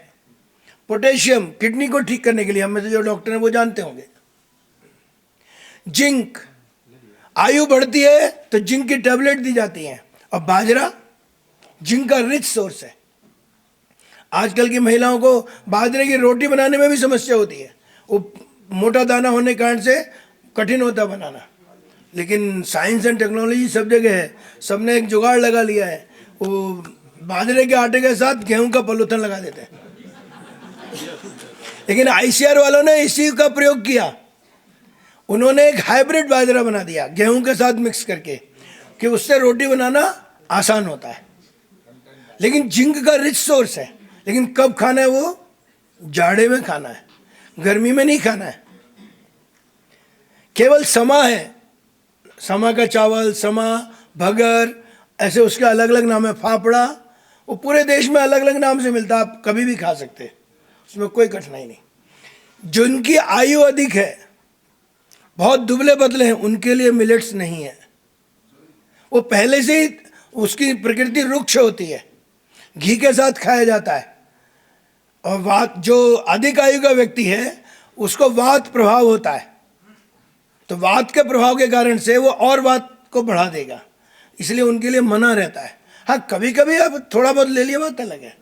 पोटेशियम किडनी को ठीक करने के लिए, हम में से जो डॉक्टर हैं वो जानते होंगे। जिंक, आयु बढ़ती है तो जिंक की टैबलेट दी जाती हैं, और बाजरा जिंक का रिच सोर्स है। आजकल की महिलाओं को बाजरे की रोटी बनाने में भी समस्या होती है, वो मोटा दाना होने के कारण से कठिन होता है बनाना। लेकिन साइंस एंड टेक्नोलॉजी सब जगह है, सबने एक जुगाड़ लगा लिया है, वो बाजरे के आटे के साथ गेहूं का पलूथन लगा देते हैं। लेकिन आईसीआर वालों ने इसी का प्रयोग किया, उन्होंने एक हाइब्रिड बाजरा बना दिया गेहूं के साथ मिक्स करके, कि उससे रोटी बनाना आसान होता है। लेकिन जिंक का रिच सोर्स है, लेकिन कब खाना है? वो जाड़े में खाना है, गर्मी में नहीं खाना है। केवल समा है, समा का चावल, समा, भगर, ऐसे उसके अलग अलग नाम है, फाफड़ा, वो पूरे देश में अलग अलग नाम से मिलता है, आप कभी भी खा सकते हैं, उसमें कोई कठिनाई नहीं। जिनकी आयु अधिक है, बहुत दुबले पतले हैं, उनके लिए मिलेट्स नहीं है। वो पहले से ही उसकी प्रकृति रुक्ष होती है, घी के साथ खाया जाता है। और वात, जो अधिक आयु का व्यक्ति है उसको वात प्रभाव होता है, तो वात के प्रभाव के कारण से वो और वात को बढ़ा देगा, इसलिए उनके लिए मना रहता है। हाँ, कभी कभी आप थोड़ा बहुत ले लिया, बात अलग है,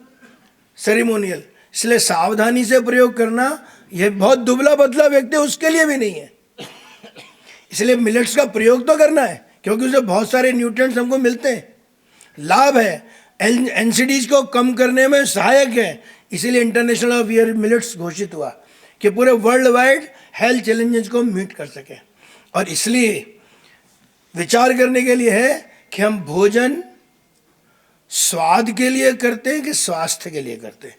सेरेमोनियल, इसलिए सावधानी से प्रयोग करना। यह बहुत दुबला पतला व्यक्ति उसके लिए भी नहीं है, इसलिए मिलेट्स का प्रयोग तो करना है, क्योंकि उससे बहुत सारे न्यूट्रिएंट्स हमको मिलते हैं, लाभ है, एनसीडीज को कम करने में सहायक है। इसीलिए इंटरनेशनल ऑफ ईयर मिलेट्स घोषित हुआ कि पूरे वर्ल्ड वाइड हेल्थ चैलेंजेस को मीट कर सके। और इसलिए विचार करने के लिए है कि हम भोजन स्वाद के लिए करते हैं कि स्वास्थ्य के लिए करते हैं।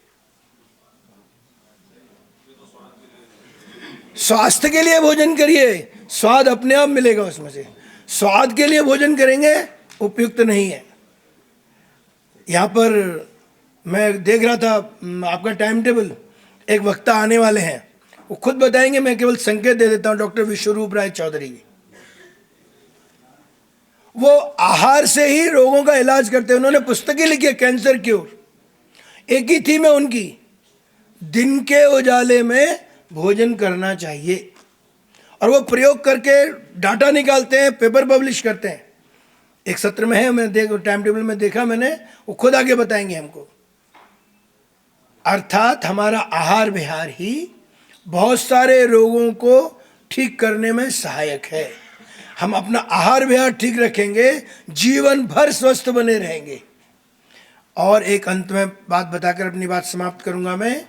स्वास्थ्य के लिए भोजन करिए, स्वाद अपने आप मिलेगा उसमें से। स्वाद के लिए भोजन करेंगे, उपयुक्त नहीं है। यहाँ पर मैं देख रहा था आपका टाइम टेबल, एक वक्ता आने वाले हैं, वो खुद बताएंगे, मैं केवल संकेत दे देता हूँ, डॉक्टर विश्वरूप राय चौधरी जी। वो आहार से ही रोगों का इलाज करते हैं, उन्होंने पुस्तकें लिखी है, कैंसर क्योर, एक ही थीम है उनकी, दिन के उजाले में भोजन करना चाहिए। और वो प्रयोग करके डाटा निकालते हैं, पेपर पब्लिश करते हैं। एक सत्र में है, मैं टाइम टेबल में देखा मैंने, वो खुद आगे बताएंगे हमको। अर्थात हमारा आहार विहार ही बहुत सारे रोगों को ठीक करने में सहायक है। हम अपना आहार विहार ठीक रखेंगे, जीवन भर स्वस्थ बने रहेंगे। और एक अंत में बात बताकर अपनी बात समाप्त करूंगा मैं।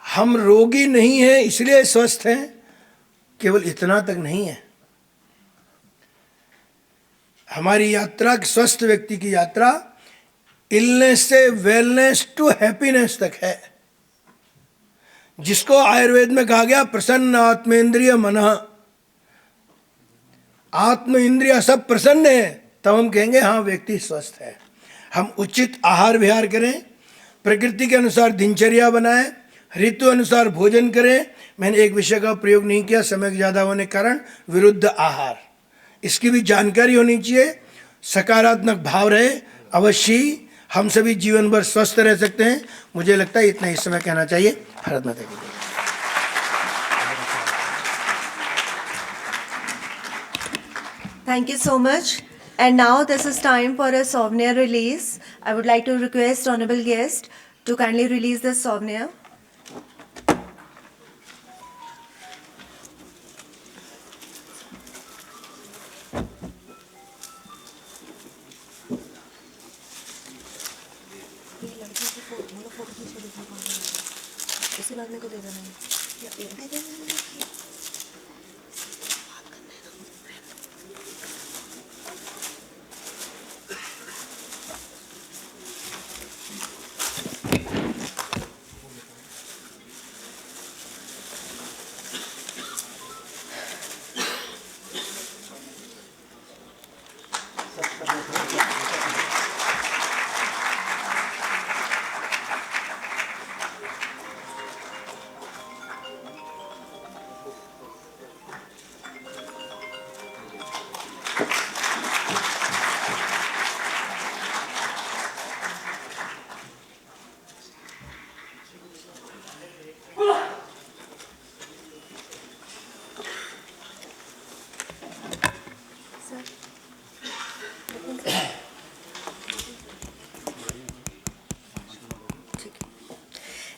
हम रोगी नहीं हैं इसलिए स्वस्थ हैं, केवल इतना तक नहीं है। हमारी यात्रा, स्वस्थ व्यक्ति की यात्रा इलनेस से वेलनेस टू हैप्पीनेस तक है, जिसको आयुर्वेद में कहा गया प्रसन्न आत्मेंद्रिय मनः। आत्म इंद्रिया सब प्रसन्न है, तब हम कहेंगे हाँ व्यक्ति स्वस्थ है। हम उचित आहार विहार करें, प्रकृति के अनुसार दिनचर्या बनाएं, ऋतु अनुसार भोजन करें। मैंने एक विषय का प्रयोग नहीं किया समय ज़्यादा होने के कारण, विरुद्ध आहार, इसकी भी जानकारी होनी चाहिए। सकारात्मक भाव रहे, अवश्य ही हम सभी जीवन भर स्वस्थ रह सकते हैं। मुझे लगता है इतना इस समय कहना चाहिए। भारत माता की जय। Thank you so much. And now this is time for a souvenir release. I would like to request honorable guest to kindly release the souvenir.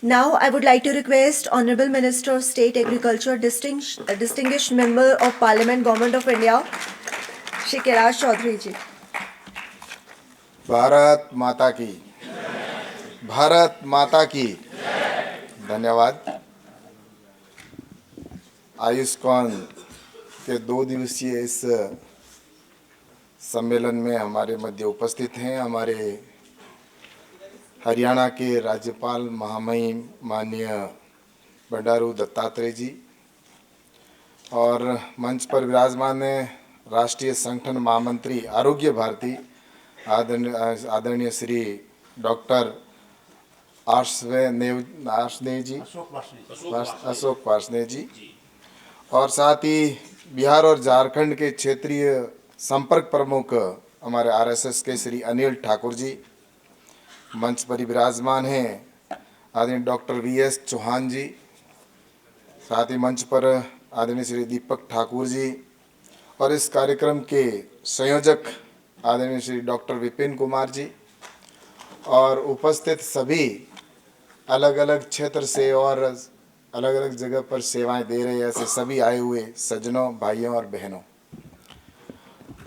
Now, I would like to request Honorable Minister of State Agriculture, distinguished Member of Parliament, Government of India, Shri Kailash Chaudhary ji. Bharat माता की, भारत माता की। धन्यवाद। आयुष्मान के 2 दिवसीय इस सम्मेलन में हमारे मध्य उपस्थित हैं हमारे हरियाणा के राज्यपाल महामहिम माननीय बंडारू दत्तात्रेय जी और मंच पर विराजमान हैं राष्ट्रीय संगठन महामंत्री आरोग्य भारती आदरणीय श्री डॉक्टर आर्शनेय जी, अशोक वार्ष्णेय जी, और साथ ही बिहार और झारखंड के क्षेत्रीय संपर्क प्रमुख हमारे आरएसएस के श्री अनिल ठाकुर जी। मंच पर विराजमान हैं आदरणीय डॉक्टर वीएस चौहान जी, साथ ही मंच पर आदरणीय श्री दीपक ठाकुर जी और इस कार्यक्रम के संयोजक आदरणीय श्री डॉक्टर विपिन कुमार जी और उपस्थित सभी अलग अलग क्षेत्र से और अलग अलग जगह पर सेवाएं दे रहे ऐसे सभी आए हुए सज्जनों, भाइयों और बहनों।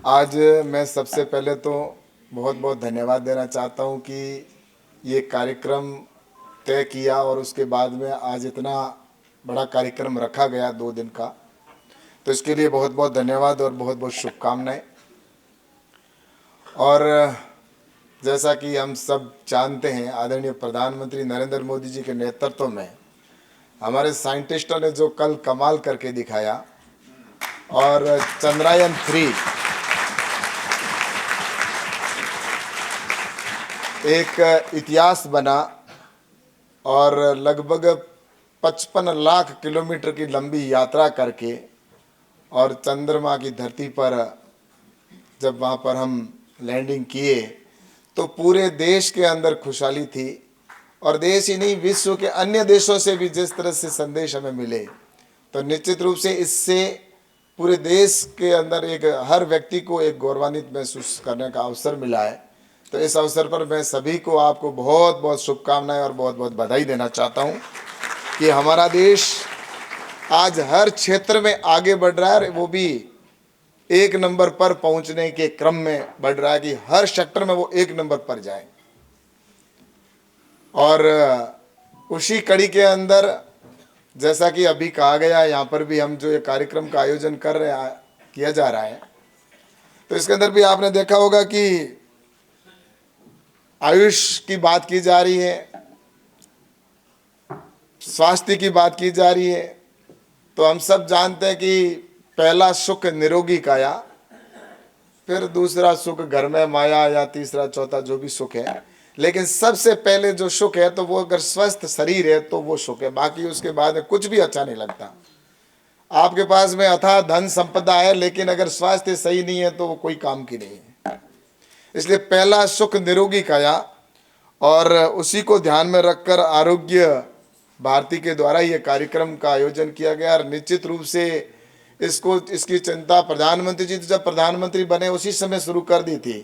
आज मैं सबसे पहले तो बहुत बहुत धन्यवाद देना चाहता हूं कि ये कार्यक्रम तय किया और उसके बाद में आज इतना बड़ा कार्यक्रम रखा गया 2 दिन का, तो इसके लिए बहुत बहुत धन्यवाद और बहुत बहुत शुभकामनाएं। और जैसा कि हम सब जानते हैं आदरणीय प्रधानमंत्री नरेंद्र मोदी जी के नेतृत्व में हमारे साइंटिस्टों ने जो कल कमाल करके दिखाया और चंद्रयान 3 एक इतिहास बना और लगभग 55 लाख किलोमीटर की लंबी यात्रा करके और चंद्रमा की धरती पर जब वहाँ पर हम लैंडिंग किए तो पूरे देश के अंदर खुशहाली थी और देश ही नहीं विश्व के अन्य देशों से भी जिस तरह से संदेश हमें मिले तो निश्चित रूप से इससे पूरे देश के अंदर एक हर व्यक्ति को एक गौरवान्वित महसूस करने का अवसर मिला है। तो इस अवसर पर मैं सभी को आपको बहुत बहुत शुभकामनाएं और बहुत बहुत बधाई देना चाहता हूं कि हमारा देश आज हर क्षेत्र में आगे बढ़ रहा है, वो भी 1 नंबर पर पहुंचने के क्रम में बढ़ रहा है कि हर सेक्टर में वो 1 नंबर पर जाए। और उसी कड़ी के अंदर जैसा कि अभी कहा गया यहाँ पर भी हम जो ये कार्यक्रम का आयोजन कर रहे हैं किया जा रहा है, तो इसके अंदर भी आपने देखा होगा कि आयुष की बात की जा रही है, स्वास्थ्य की बात की जा रही है। तो हम सब जानते हैं कि पहला सुख निरोगी काया, फिर दूसरा सुख घर में माया या तीसरा चौथा जो भी सुख है, लेकिन सबसे पहले जो सुख है तो वो अगर स्वस्थ शरीर है तो वो सुख है, बाकी उसके बाद में कुछ भी अच्छा नहीं लगता। आपके पास में अथाह धन संपदा है लेकिन अगर स्वास्थ्य सही नहीं है तो वो कोई काम की नहीं है। इसलिए पहला सुख निरोगी काया और उसी को ध्यान में रखकर आरोग्य भारती के द्वारा ये कार्यक्रम का आयोजन किया गया। और निश्चित रूप से इसकी चिंता प्रधानमंत्री जी जब प्रधानमंत्री बने उसी समय शुरू कर दी थी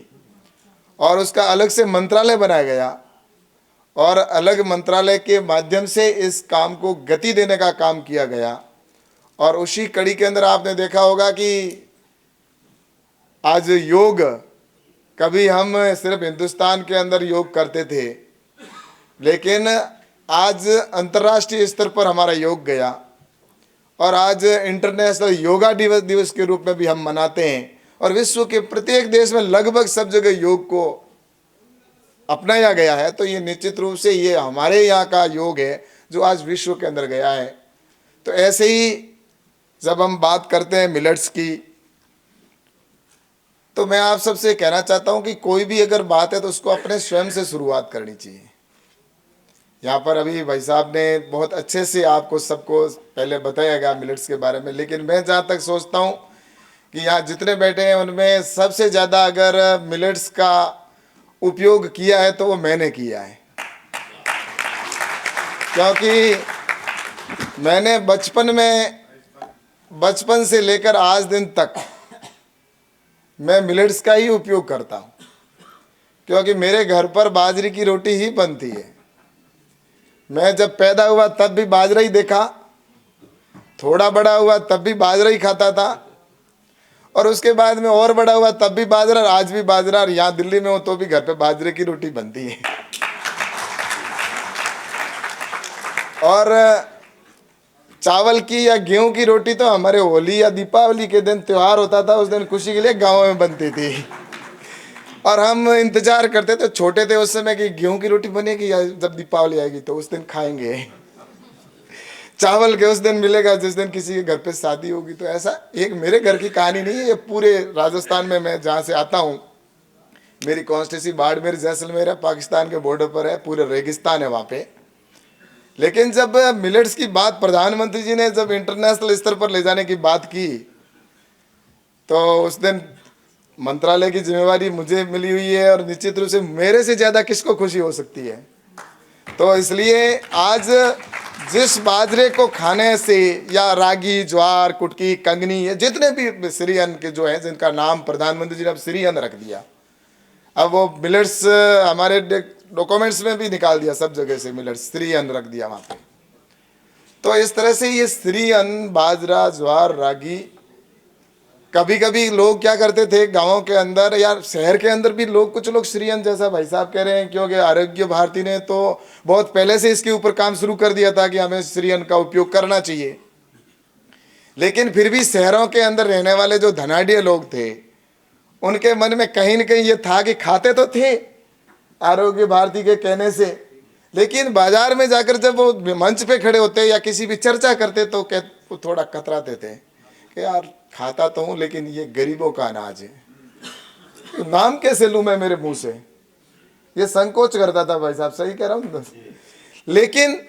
और उसका अलग से मंत्रालय बनाया गया और अलग मंत्रालय के माध्यम से इस काम को गति देने का काम किया गया। और उसी कड़ी के अंदर आपने देखा होगा कि आज योग, कभी हम सिर्फ हिंदुस्तान के अंदर योग करते थे लेकिन आज अंतर्राष्ट्रीय स्तर पर हमारा योग गया और आज इंटरनेशनल योगा दिवस के रूप में भी हम मनाते हैं और विश्व के प्रत्येक देश में लगभग सब जगह योग को अपनाया गया है। तो ये निश्चित रूप से ये हमारे यहाँ का योग है जो आज विश्व के अंदर गया है। तो ऐसे ही जब हम बात करते हैं मिलेट्स की, तो मैं आप सबसे कहना चाहता हूँ कि कोई भी अगर बात है तो उसको अपने स्वयं से शुरुआत करनी चाहिए। यहाँ पर अभी भाई साहब ने बहुत अच्छे से आपको सबको पहले बताया गया मिलेट्स के बारे में, लेकिन मैं जहाँ तक सोचता हूँ कि यहाँ जितने बैठे हैं उनमें सबसे ज़्यादा अगर मिलेट्स का उपयोग किया है तो वो मैंने किया है, क्योंकि मैंने बचपन से लेकर आज दिन तक मैं मिलेट्स का ही उपयोग करता हूँ, क्योंकि मेरे घर पर बाजरे की रोटी ही बनती है। मैं जब पैदा हुआ तब भी बाजरा ही देखा, थोड़ा बड़ा हुआ तब भी बाजरा ही खाता था, और उसके बाद में और बड़ा हुआ तब भी बाजरा, और आज भी बाजरा, और यहाँ दिल्ली में हो तो भी घर पे बाजरे की रोटी बनती है। और चावल की या गेहूं की रोटी तो हमारे होली या दीपावली के दिन त्योहार होता था, उस दिन खुशी के लिए गाँव में बनती थी, और हम इंतजार करते थे, छोटे थे उस समय, कि गेहूं की रोटी बनेगी या जब दीपावली आएगी तो उस दिन खाएंगे। चावल के उस दिन मिलेगा जिस दिन किसी के घर पे शादी होगी। तो ऐसा एक मेरे घर की कहानी नहीं है, ये पूरे राजस्थान में, मैं जहाँ से आता हूँ, मेरी कॉन्स्टिट्यूंसी बाड़मेर जैसलमेर है, पाकिस्तान के बॉर्डर पर है, पूरे रेगिस्तान है वहाँ पे। लेकिन जब मिलेट्स की बात प्रधानमंत्री जी ने जब इंटरनेशनल स्तर पर ले जाने की बात की, तो उस दिन मंत्रालय की जिम्मेवारी मुझे मिली हुई है, और निश्चित रूप से मेरे से ज़्यादा किसको खुशी हो सकती है। तो इसलिए आज जिस बाजरे को खाने से, या रागी, ज्वार, कुटकी, कंगनी, ये जितने भी श्री अन्न के जो हैं, जिनका नाम प्रधानमंत्री जी ने अब श्री अन्न रख दिया, अब वो मिलेट्स हमारे डॉक्यूमेंट्स में भी निकाल दिया, सब जगह से मिलेट्स श्री अन्न रख दिया वहाँ पे। तो इस तरह से ये श्री अन्न, बाजरा, ज्वार, रागी, कभी कभी लोग क्या करते थे गाँव के अंदर या शहर के अंदर भी लोग, कुछ लोग श्री अन्न, जैसा भाई साहब कह रहे हैं, क्योंकि आरोग्य भारती ने तो बहुत पहले से इसके ऊपर काम शुरू कर दिया था कि हमें श्री अन्न का उपयोग करना चाहिए। लेकिन फिर भी शहरों के अंदर रहने वाले जो धनाढ़ लोग थे, उनके मन में कहीं न कहीं ये था कि खाते तो थे आरोग्य भारती के कहने से, लेकिन बाजार में जाकर जब वो मंच पे खड़े होते या किसी भी चर्चा करते तो वो थोड़ा कतराते थे कि यार खाता तो हूँ, लेकिन ये गरीबों का अनाज है, तो नाम कैसे लूँ मैं मेरे मुंह से, ये संकोच करता था भाई साहब, सही कह रहा हूँ। लेकिन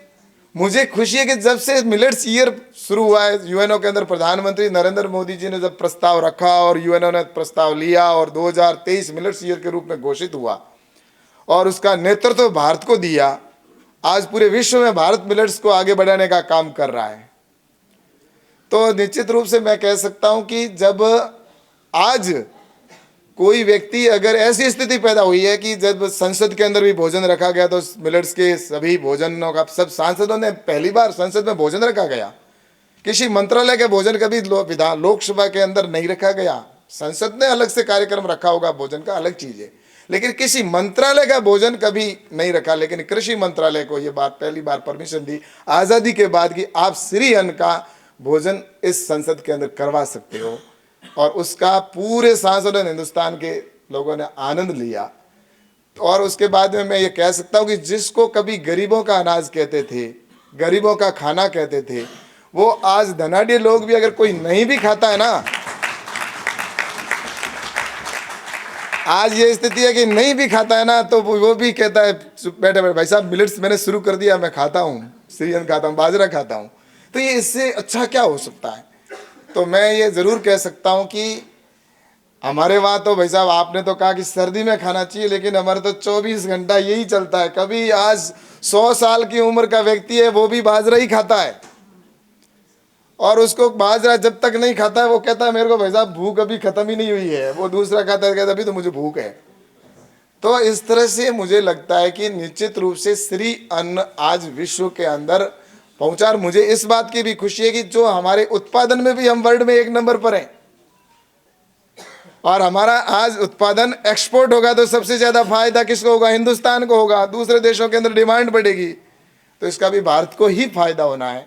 मुझे खुशी है कि जब से मिलेट्स ईयर शुरू हुआ है यूएनओ के अंदर, प्रधानमंत्री नरेंद्र मोदी जी ने जब प्रस्ताव रखा और यूएनओ ने प्रस्ताव लिया और 2023 मिलेट्स ईयर के रूप में घोषित हुआ और उसका नेतृत्व भारत को दिया, आज पूरे विश्व में भारत मिलेट्स को आगे बढ़ाने का काम कर रहा है। तो निश्चित रूप से मैं कह सकता हूं कि जब आज कोई व्यक्ति, अगर ऐसी स्थिति पैदा हुई है कि जब संसद के अंदर भी भोजन रखा गया, तो मिलेट्स के सभी भोजनों का सब सांसदों ने पहली बार संसद में भोजन रखा गया। किसी मंत्रालय के भोजन कभी लोकसभा के अंदर नहीं रखा गया। संसद ने अलग से कार्यक्रम रखा होगा भोजन का, अलग चीज है, लेकिन किसी मंत्रालय का भोजन कभी नहीं रखा। लेकिन कृषि मंत्रालय को ये बात पहली बार परमिशन दी आज़ादी के बाद कि आप श्री अन्न का भोजन इस संसद के अंदर करवा सकते हो, और उसका पूरे सांसदों ने, हिंदुस्तान के लोगों ने आनंद लिया। और उसके बाद में मैं ये कह सकता हूँ कि जिसको कभी गरीबों का अनाज कहते थे, गरीबों का खाना कहते थे, वो आज धनाढ़ लोग भी, अगर कोई नहीं भी खाता है ना, आज ये स्थिति है कि नहीं भी खाता है ना, तो वो भी कहता है बैठे बैठे, भाई साहब मिलेट्स मैंने शुरू कर दिया, मैं खाता हूँ, श्री अन्न खाता हूँ, बाजरा खाता हूँ। तो ये इससे अच्छा क्या हो सकता है। तो मैं ये ज़रूर कह सकता हूँ कि हमारे वहाँ तो भाई साहब आपने तो कहा कि सर्दी में खाना चाहिए, लेकिन हमारे तो 24 घंटा यही चलता है। कभी आज 100 साल की उम्र का व्यक्ति है, वो भी बाजरा ही खाता है, और उसको बाजरा जब तक नहीं खाता है वो कहता है मेरे को भाई साहब भूख अभी खत्म ही नहीं हुई है, वो दूसरा खाता है, कहता अभी तो मुझे भूख है। तो इस तरह से मुझे लगता है कि निश्चित रूप से श्री अन्न आज विश्व के अंदर पहुंचा। और मुझे इस बात की भी खुशी है कि जो हमारे उत्पादन में भी हम वर्ल्ड में 1 नंबर पर हैं, और हमारा आज उत्पादन एक्सपोर्ट होगा तो सबसे ज़्यादा फायदा किसको होगा, हिंदुस्तान को होगा। दूसरे देशों के अंदर डिमांड बढ़ेगी तो इसका भी भारत को ही फायदा होना है।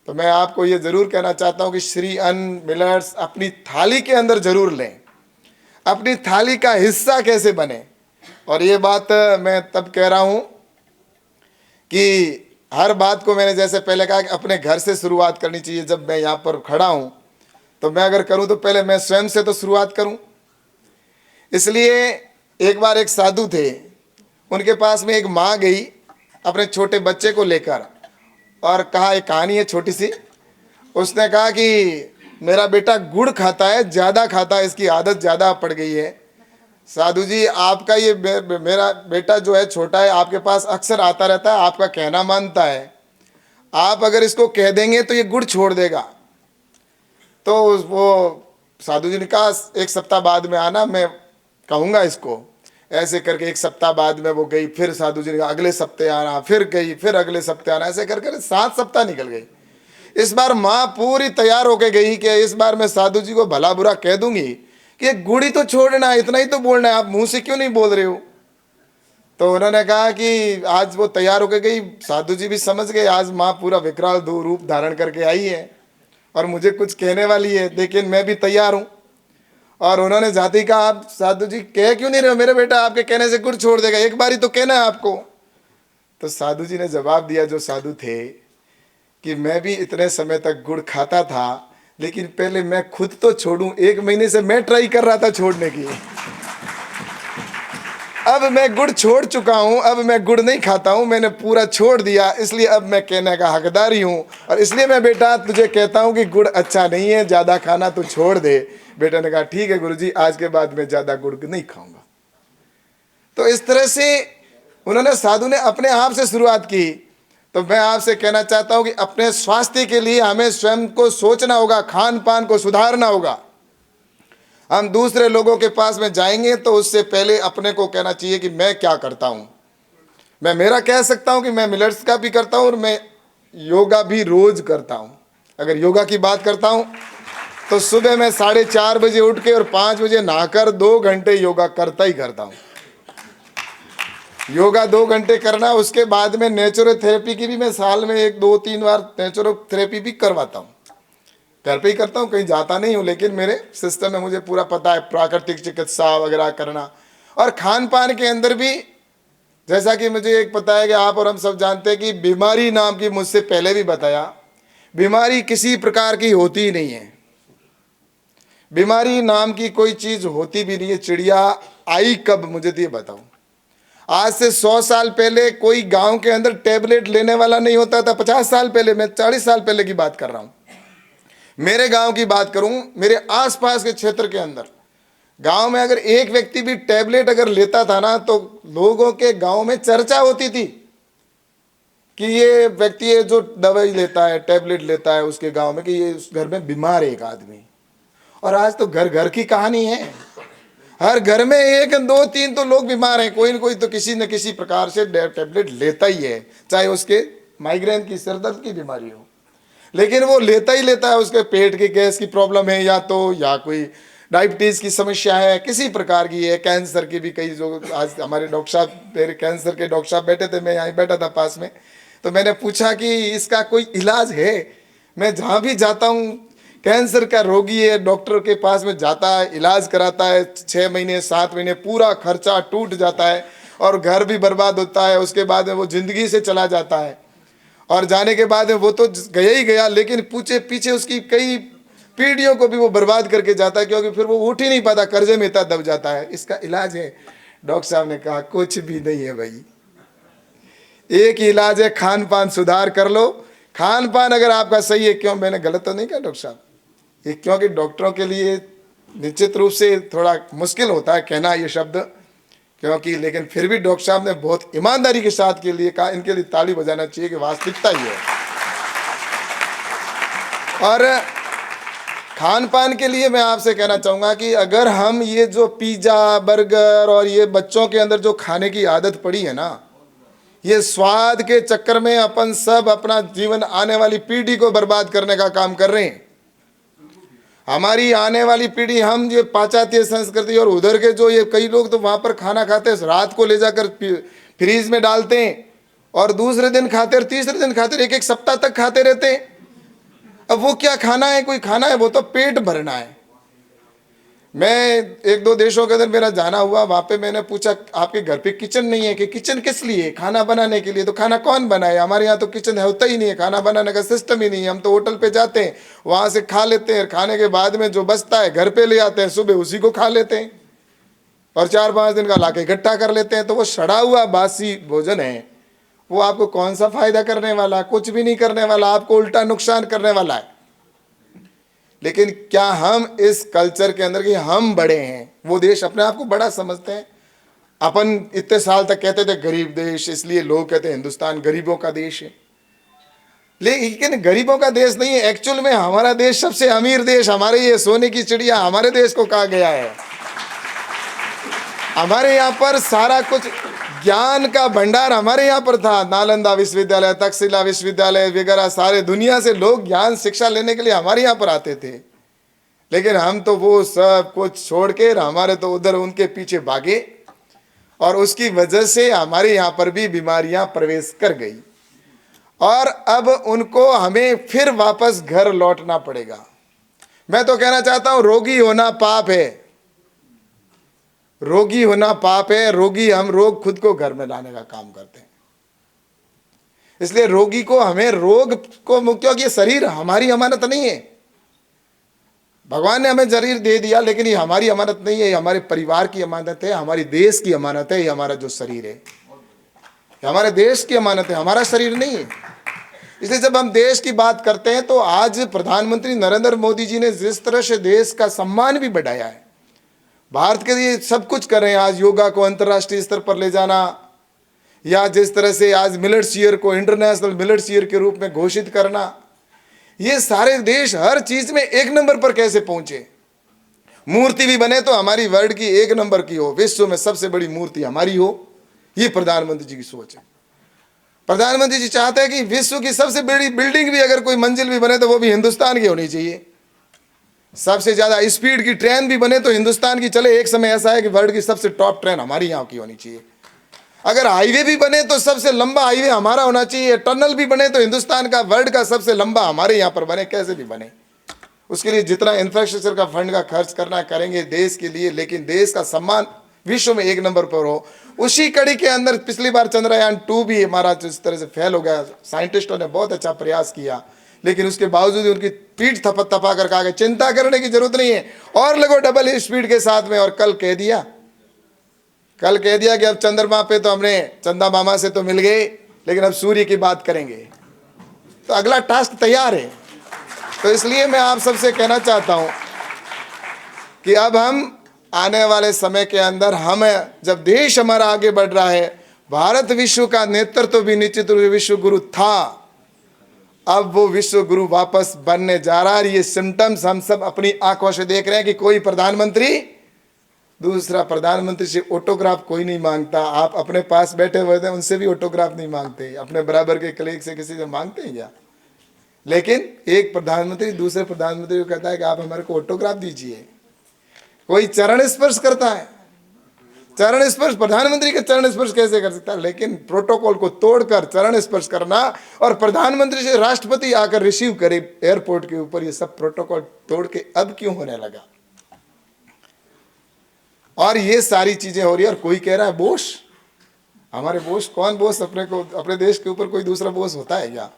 तो मैं आपको ये ज़रूर कहना चाहता हूँ कि श्री अन्न मिलेट्स अपनी थाली के अंदर ज़रूर लें, अपनी थाली का हिस्सा कैसे बने। और ये बात मैं तब कह रहा हूँ कि हर बात को मैंने जैसे पहले कहा कि अपने घर से शुरुआत करनी चाहिए। जब मैं यहाँ पर खड़ा हूँ तो मैं अगर करूँ तो पहले मैं स्वयं से तो शुरुआत करूँ। इसलिए एक बार एक साधु थे, उनके पास में एक माँ गई अपने छोटे बच्चे को लेकर और कहा, एक कहानी है छोटी सी। उसने कहा कि मेरा बेटा गुड़ खाता है, ज़्यादा खाता है, इसकी आदत ज़्यादा पड़ गई है। साधु जी आपका ये मेरा बेटा जो है छोटा है, आपके पास अक्सर आता रहता है, आपका कहना मानता है, आप अगर इसको कह देंगे तो ये गुड़ छोड़ देगा। तो वो साधु जी ने कहा 1 सप्ताह बाद में आना, मैं कहूँगा इसको। ऐसे करके 1 सप्ताह बाद में वो गई, फिर साधु जी ने कहा अगले सप्ते आना, फिर गई, फिर अगले सप्ते आना, ऐसे करके 7 सप्ताह निकल गई। इस बार माँ पूरी तैयार होके गई कि इस बार मैं साधु जी को भला बुरा कह दूंगी कि गुड़ी तो छोड़ना, इतना ही तो बोलना है, आप मुंह से क्यों नहीं बोल रहे हो। तो उन्होंने कहा कि आज वो तैयार होके गई, साधु जी भी समझ गए आज माँ पूरा विकराल रूप धारण करके आई है और मुझे कुछ कहने वाली है, लेकिन मैं भी तैयार हूँ। और उन्होंने जाते ही कहा आप साधु जी कह क्यों नहीं रहे हो, मेरे बेटा आपके कहने से गुड़ छोड़ देगा, एक बार ही तो कहना है आपको। तो साधु जी ने जवाब दिया, जो साधु थे, कि मैं भी इतने समय तक गुड़ खाता था, लेकिन पहले मैं खुद तो छोड़ूं, 1 महीने से मैं ट्राई कर रहा था छोड़ने की। अब मैं गुड़ छोड़ चुका हूं, अब मैं गुड़ नहीं खाता हूं, मैंने पूरा छोड़ दिया, इसलिए अब मैं कहने का हकदारी हूं। और इसलिए मैं बेटा तुझे कहता हूं कि गुड़ अच्छा नहीं है, ज़्यादा खाना तो छोड़ दे। बेटा ने कहा ठीक है गुरुजी, आज के बाद मैं ज़्यादा गुड़ नहीं खाऊंगा। तो इस तरह से उन्होंने, साधु ने अपने आप से शुरुआत की। तो मैं आपसे कहना चाहता हूं कि अपने स्वास्थ्य के लिए हमें स्वयं को सोचना होगा, खान पान को सुधारना होगा। हम दूसरे लोगों के पास में जाएंगे तो उससे पहले अपने को कहना चाहिए कि मैं क्या करता हूं। मैं मेरा कह सकता हूं कि मैं मिलेट्स का भी करता हूं और मैं योगा भी रोज करता हूं। अगर योगा की बात करता हूं तो सुबह मैं 4:30 बजे उठ के और 5 बजे नहाकर 2 घंटे योगा करता ही करता हूं। योगा 2 घंटे करना, उसके बाद में नेचुरोथेरेपी की भी मैं साल में 1-2-3 बार नेचुरोथेरेपी भी करवाता हूँ। घर पे ही करता हूँ, कहीं जाता नहीं हूँ, लेकिन मेरे सिस्टम में मुझे पूरा पता है प्राकृतिक चिकित्सा वगैरह करना। और खान पान के अंदर भी, जैसा कि मुझे एक पता है कि आप और हम सब जानते हैं कि बीमारी नाम की, मुझसे पहले भी बताया, बीमारी किसी प्रकार की होती ही नहीं है। बीमारी नाम की कोई चीज़ होती भी नहीं है। चिड़िया आई कब, मुझे तो ये बताओ। आज से 100 साल पहले कोई गांव के अंदर टैबलेट लेने वाला नहीं होता था। 50 साल पहले, मैं 40 साल पहले की बात कर रहा हूँ। मेरे गांव की बात करूं, मेरे आसपास के क्षेत्र के अंदर गांव में अगर एक व्यक्ति भी टैबलेट अगर लेता था ना, तो लोगों के गांव में चर्चा होती थी कि ये व्यक्ति है जो दवाई लेता है, टैबलेट लेता है उसके गांव में, कि ये उस घर में बीमार है एक आदमी। और आज तो घर घर की कहानी है, हर घर में 1-2-3 तो लोग बीमार हैं, कोई न कोई तो किसी न किसी प्रकार से टैबलेट लेता ही है, चाहे उसके माइग्रेन की, सिरदर्द की बीमारी हो, लेकिन वो लेता ही लेता है। उसके पेट की गैस की प्रॉब्लम है, या कोई डायबिटीज़ की समस्या है, किसी प्रकार की है, कैंसर की भी कई, जो आज हमारे डॉक्टर साहब, मेरे कैंसर के डॉक्टर साहब बैठे थे, मैं यहाँ बैठा था पास में, तो मैंने पूछा कि इसका कोई इलाज है। मैं जहाँ भी जाता हूँ, कैंसर का रोगी है, डॉक्टर के पास में जाता है, इलाज कराता है, 6 महीने 7 महीने पूरा खर्चा टूट जाता है और घर भी बर्बाद होता है। उसके बाद में वो ज़िंदगी से चला जाता है, और जाने के बाद में वो तो गया ही गया, लेकिन पीछे उसकी कई पीढ़ियों को भी वो बर्बाद करके जाता है, क्योंकि फिर वो उठ ही नहीं पाता, कर्जे में इतना दब जाता है। इसका इलाज है। डॉक्टर साहब ने कहा कुछ भी नहीं है भाई, एक ही इलाज है, खान पान सुधार कर लो। खान पान अगर आपका सही है, क्यों, मैंने गलत तो नहीं कहा डॉक्टर साहब, ये क्योंकि डॉक्टरों के लिए निश्चित रूप से थोड़ा मुश्किल होता है कहना ये शब्द, क्योंकि, लेकिन फिर भी डॉक्टर साहब ने बहुत ईमानदारी के साथ के लिए कहा, इनके लिए ताली बजाना चाहिए कि वास्तविकता ही है। और खान पान के लिए मैं आपसे कहना चाहूँगा कि अगर हम ये जो पिज़्ज़ा, बर्गर और ये बच्चों के अंदर जो खाने की आदत पड़ी है ना, ये स्वाद के चक्कर में अपन सब अपना जीवन, आने वाली पीढ़ी को बर्बाद करने का काम कर रहे हैं। हमारी आने वाली पीढ़ी, हम ये पाश्चात्य संस्कृति, और उधर के जो ये कई लोग तो वहाँ पर खाना खाते हैं, रात को ले जाकर फ्रीज में डालते हैं और दूसरे दिन खाते और तीसरे दिन खाते, 1-1 सप्ताह तक खाते रहते हैं। अब वो क्या खाना है, कोई खाना है, वो तो पेट भरना है। मैं 1-2 देशों के अंदर मेरा जाना हुआ, वहाँ पे मैंने पूछा आपके घर पे किचन नहीं है कि किचन किस लिए, खाना बनाने के लिए। तो खाना कौन बनाए, हमारे यहाँ तो किचन होता ही नहीं है, खाना बनाने का सिस्टम ही नहीं है। हम तो होटल पे जाते हैं, वहाँ से खा लेते हैं, खाने के बाद में जो बचता है घर पे ले आते हैं, सुबह उसी को खा लेते हैं और 4-5 दिन का ला के इकट्ठा कर लेते हैं। तो वो सड़ा हुआ बासी भोजन है, वो आपको कौन सा फायदा करने वाला, कुछ भी नहीं करने वाला, आपको उल्टा नुकसान करने वाला है। लेकिन क्या हम इस कल्चर के अंदर कि हम बड़े हैं, वो देश अपने आप को बड़ा समझते हैं। अपन इतने साल तक कहते थे गरीब देश, इसलिए लोग कहते हैं हिंदुस्तान गरीबों का देश है, लेकिन गरीबों का देश नहीं है। एक्चुअल में हमारा देश सबसे अमीर देश, हमारे ये सोने की चिड़िया हमारे देश को कहा गया है। हमारे यहाँ पर सारा कुछ ज्ञान का भंडार हमारे यहाँ पर था। नालंदा विश्वविद्यालय, तक्षशिला विश्वविद्यालय वगैरह, सारे दुनिया से लोग ज्ञान शिक्षा लेने के लिए हमारे यहाँ पर आते थे। लेकिन हम तो वो सब कुछ छोड़ के हमारे तो उधर उनके पीछे भागे, और उसकी वजह से हमारे यहाँ पर भी बीमारियां प्रवेश कर गई, और अब उनको हमें फिर वापस घर लौटना पड़ेगा। मैं तो कहना चाहता हूं, रोगी होना पाप है, रोगी होना पाप है। रोगी, हम रोग खुद को घर में लाने का काम करते हैं। इसलिए रोगी को, हमें रोग को मुक्त, क्योंकि ये शरीर हमारी अमानत नहीं है। भगवान ने हमें शरीर दे दिया, लेकिन ये हमारी अमानत नहीं है, ये हमारे परिवार की अमानत है, हमारी देश की अमानत है। ये हमारा जो शरीर है, ये हमारे देश की अमानत है, हमारा शरीर नहीं है। इसलिए जब हम देश की बात करते हैं, तो आज प्रधानमंत्री नरेंद्र मोदी जी ने जिस तरह से देश का सम्मान भी बढ़ाया है, भारत के लिए सब कुछ कर रहे हैं। आज योगा को अंतर्राष्ट्रीय स्तर पर ले जाना, या जिस तरह से आज मिलेट्स ईयर को इंटरनेशनल मिलेट्स ईयर के रूप में घोषित करना, ये सारे देश हर चीज में एक नंबर पर कैसे पहुंचे। मूर्ति भी बने तो हमारी वर्ल्ड की एक नंबर की हो, विश्व में सबसे बड़ी मूर्ति हमारी हो, ये प्रधानमंत्री जी की सोच है। प्रधानमंत्री जी चाहते हैं कि विश्व की सबसे बड़ी बिल्डिंग भी, अगर कोई मंजिल भी बने तो वो भी हिंदुस्तान की होनी चाहिए। सबसे ज्यादा स्पीड की ट्रेन भी बने तो हिंदुस्तान की चले। एक समय ऐसा है कि वर्ल्ड की सबसे टॉप ट्रेन हमारी यहाँ की होनी चाहिए। अगर हाईवे भी बने तो सबसे लंबा हाईवे हमारा होना चाहिए। टनल भी बने तो हिंदुस्तान का, वर्ल्ड का सबसे लंबा हमारे यहाँ पर बने, कैसे भी बने। उसके लिए जितना इंफ्रास्ट्रक्चर का फंड का खर्च करना करेंगे देश के लिए, लेकिन देश का सम्मान विश्व में एक नंबर पर हो। उसी कड़ी के अंदर पिछली बार चंद्रयान 2 भी हमारा जिस तरह से फेल हो गया, साइंटिस्टों ने बहुत अच्छा प्रयास किया, लेकिन उसके बावजूद उनकी पीठ थपा कर कहा कि चिंता करने की जरूरत नहीं है, और लगो डबल स्पीड के साथ में। और कल कह दिया कि अब चंद्रमा पे तो हमने चंदा मामा से तो मिल गए, लेकिन अब सूर्य की बात करेंगे। तो अगला टास्क तैयार है। तो इसलिए मैं आप सबसे कहना चाहता हूं कि अब हम आने वाले समय के अंदर, हम जब देश हमारा आगे बढ़ रहा है, भारत विश्व का नेतृत्व भी निश्चित रूप से विश्व गुरु था, अब वो विश्व गुरु वापस बनने जा रहा है। ये सिम्टम्स हम सब अपनी आंखों से देख रहे हैं कि कोई प्रधानमंत्री दूसरा प्रधानमंत्री से ऑटोग्राफ कोई नहीं मांगता। आप अपने पास बैठे हुए थे, उनसे भी ऑटोग्राफ नहीं मांगते, अपने बराबर के कलीग से किसी से मांगते हैं क्या? लेकिन एक प्रधानमंत्री दूसरे प्रधानमंत्री को कहता है कि आप हमारे को ऑटोग्राफ दीजिए। कोई चरण स्पर्श करता है, चरण स्पर्श, प्रधानमंत्री के चरण स्पर्श कैसे कर सकता है? लेकिन प्रोटोकॉल को तोड़कर चरण स्पर्श करना, और प्रधानमंत्री से राष्ट्रपति आकर रिसीव करे एयरपोर्ट के ऊपर, ये सब प्रोटोकॉल तोड़ के अब क्यों होने लगा? और ये सारी चीजें हो रही है, और कोई कह रहा है बोस, हमारे बोस, कौन बोस? अपने देश के ऊपर कोई दूसरा बोस होता है क्या?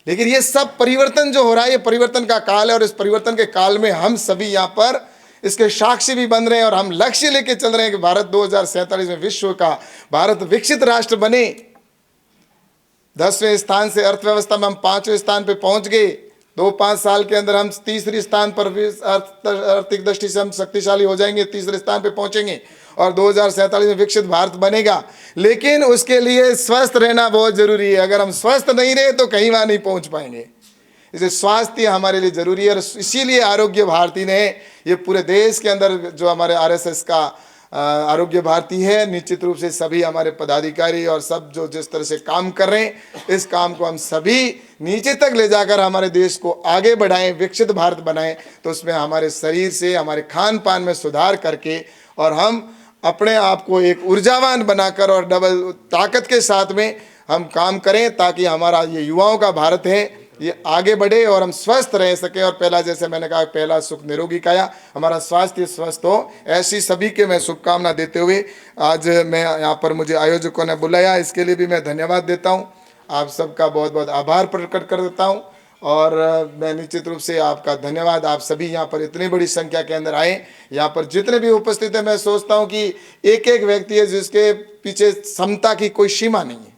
लेकिन ये सब परिवर्तन जो हो रहा है, ये परिवर्तन का काल है, और इस परिवर्तन के काल में हम सभी यहाँ पर इसके साक्षी भी बन रहे हैं। और हम लक्ष्य लेके चल रहे हैं कि भारत 2047 में विश्व का, भारत विकसित राष्ट्र बने। 10वें स्थान से अर्थव्यवस्था में हम 5वें स्थान पे पहुंच गए। 2-5 साल के अंदर हम 3रे स्थान पर, आर्थिक दृष्टि से हम शक्तिशाली हो जाएंगे, 3रे स्थान पे पहुंचेंगे, और 2047 में विकसित भारत बनेगा। लेकिन उसके लिए स्वस्थ रहना बहुत जरूरी है। अगर हम स्वस्थ नहीं रहे तो कहीं वहां नहीं पहुंच पाएंगे। इसलिए स्वास्थ्य हमारे लिए जरूरी है, और इसीलिए आरोग्य भारती ने ये पूरे देश के अंदर, जो हमारे RSS का आरोग्य भारती है, निश्चित रूप से सभी हमारे पदाधिकारी और सब जो जिस तरह से काम कर रहे हैं, इस काम को हम सभी नीचे तक ले जाकर हमारे देश को आगे बढ़ाएं, विकसित भारत बनाएं। तो उसमें हमारे शरीर से, हमारे खान पान में सुधार करके, और हम अपने आप को एक ऊर्जावान बनाकर और डबल ताकत के साथ में हम काम करें, ताकि हमारा ये युवाओं का भारत है, ये आगे बढ़े और हम स्वस्थ रह सकें। और पहला, जैसे मैंने कहा, पहला सुख निरोगी काया, हमारा स्वास्थ्य स्वस्थ हो, ऐसी सभी के मैं शुभकामना देते हुए आज मैं यहाँ पर, मुझे आयोजकों ने बुलाया, इसके लिए भी मैं धन्यवाद देता हूँ। आप सबका बहुत बहुत आभार प्रकट कर देता हूँ, और मैं निश्चित रूप से आपका धन्यवाद। आप सभी यहाँ पर इतनी बड़ी संख्या के अंदर आए, यहाँ पर जितने भी उपस्थित हैं, मैं सोचता हूँ कि एक एक व्यक्ति है जिसके पीछे क्षमता की कोई सीमा नहीं है।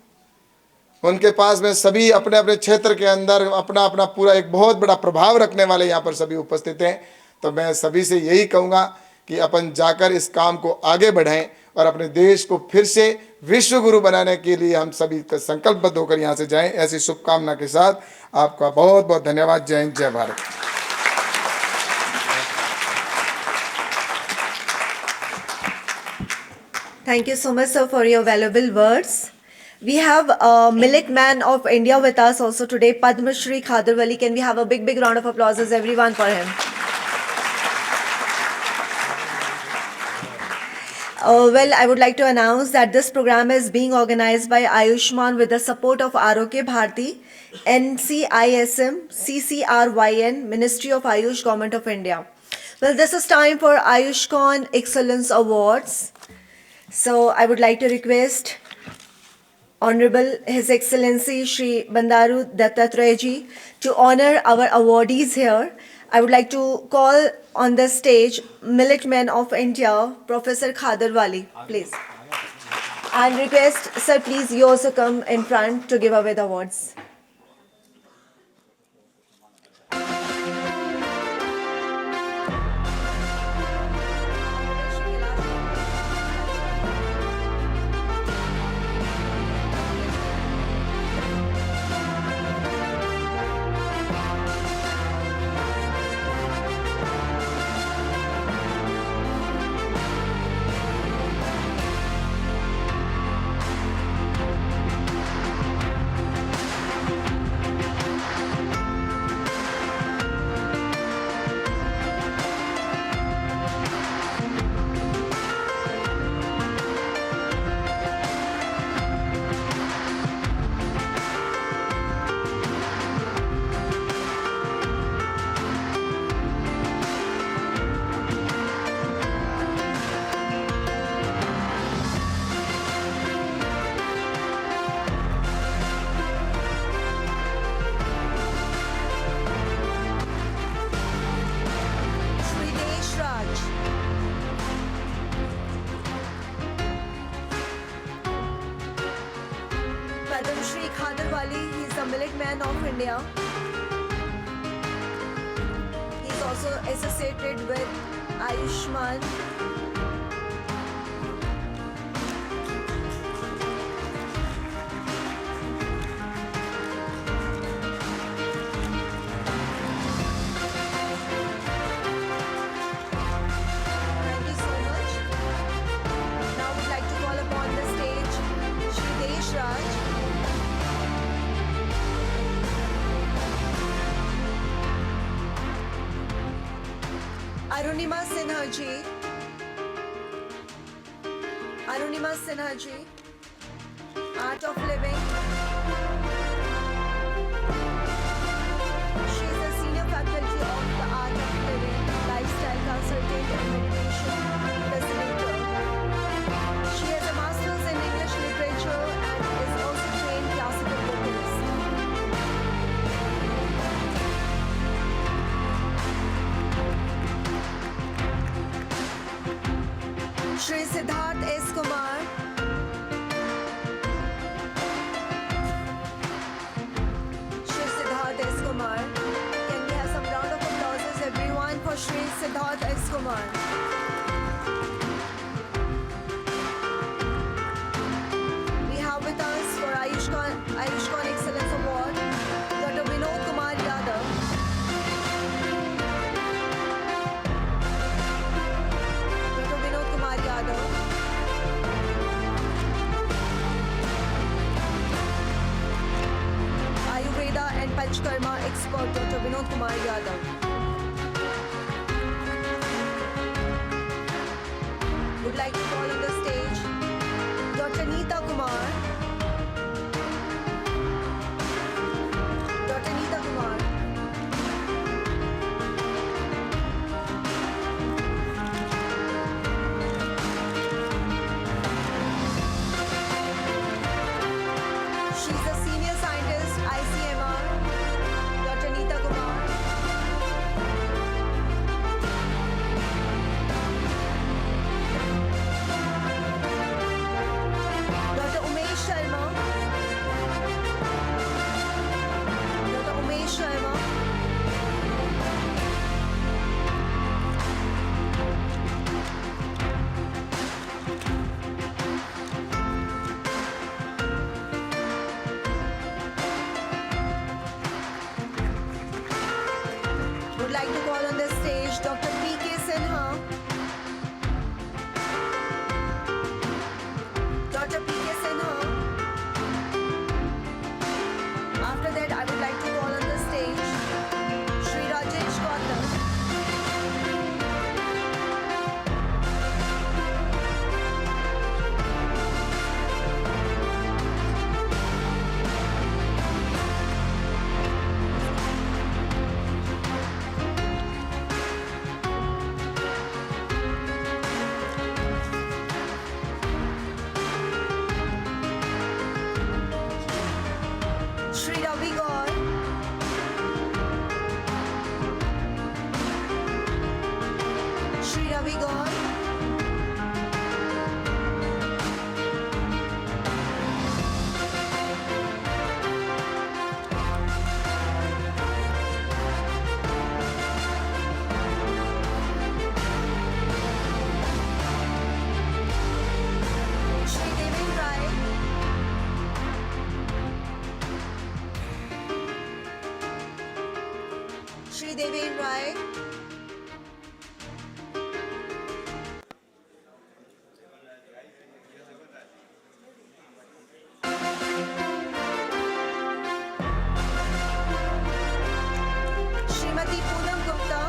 उनके पास में सभी अपने अपने क्षेत्र के अंदर अपना अपना पूरा एक बहुत बड़ा प्रभाव रखने वाले यहाँ पर सभी उपस्थित हैं। तो मैं सभी से यही कहूँगा कि अपन जाकर इस काम को आगे बढ़ाएं, और अपने देश को फिर से विश्व गुरु बनाने के लिए हम सभी संकल्पबद्ध होकर यहाँ से जाएं। ऐसी शुभकामना के साथ आपका बहुत बहुत धन्यवाद। जय हिंद, जय Bharat. Thank you so much, sir, for your valuable words. We have a Millet Man of India with us also today, Padma Shri Khadarwali. Can we have a big round of applause, everyone, for him? Well, I would like to announce that this program is being organized by Ayushman with the support of ROK Bharti, NCISM, CCRYN, Ministry of Ayush, Government of India. Well, this is time for Ayushcon Excellence Awards. So I would like to request Honorable His Excellency Shri Bandaru Dattatreya ji to honor our awardees here. I would like to call on the stage Millet Man of India, Professor Khadarwali, please. And request, sir, please you also come in front to give away the awards. Padma Shri Khadarwali, he is the Millet Man of India. He is also associated with Ayushman. Thank you so much. Now I would like to call upon the stage Shri Desh Raj. Arunima Sinha ji. Arunima Sinha ji. Art of Living. She is a senior faculty of the Art of Living, lifestyle consultant and meditation facilitator. She has a master's in English literature and is also trained classical vocalist. Shri Siddharth S. Kumar. Shri Siddharth S. Kumar. Can we have some round of applause, everyone, for Shri Siddharth S. Kumar? We have with us for Ayushcon Excellence Award, Dr. Vinod Kumar Yadav. Dr. Vinod Kumar Yadav. Ayurveda and Panchkarma expert Dr. Vinod Kumar Yadav. Would like to call on the stage Dr. Neeta Kumar. Dr. Neeta Kumar. She's a senior scientist, ICMR. Dr. Neeta Kumar. Dr. Umesh Sharma. Dr. Umesh Sharma. Would like to call on the stage Dr. P.K. Sinha. Ravi Gaur. Shri Devin Rai. Shri Devin Rai. Srimati Poonam Gupta.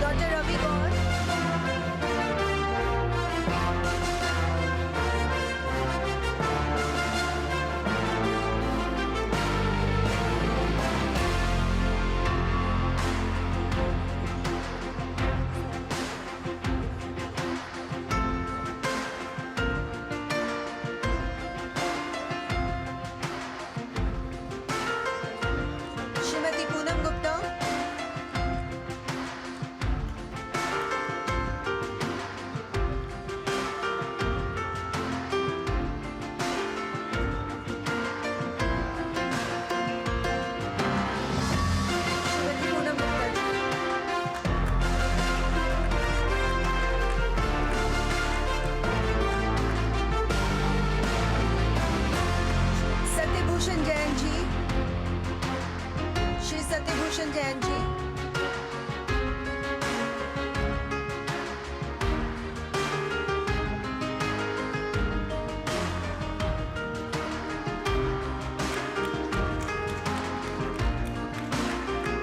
Dr. Ravi Gaur. Srimati Poonam Gupta. Srimati Poonam Gupta ji. Satyabhushan Jain ji. Shri Satyabhushan Jain ji.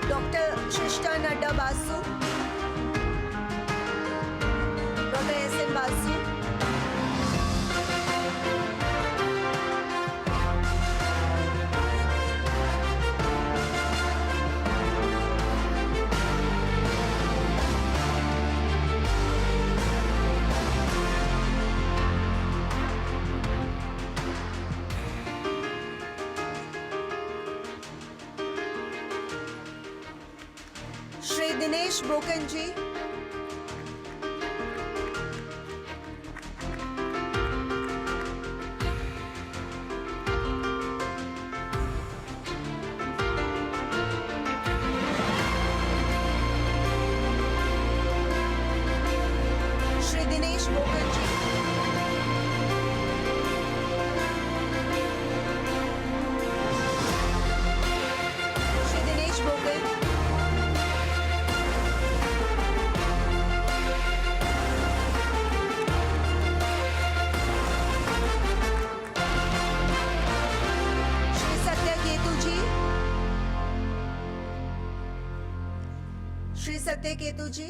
Dr. Shrishta Nadda Basu. Dr. S.N. Basu. Shri Dinesh Brokan ji. Shri Dinesh Brokan ji. Shri Dinesh Brokan. Shri Satya Ketu ji. Shri Satya Ketu ji.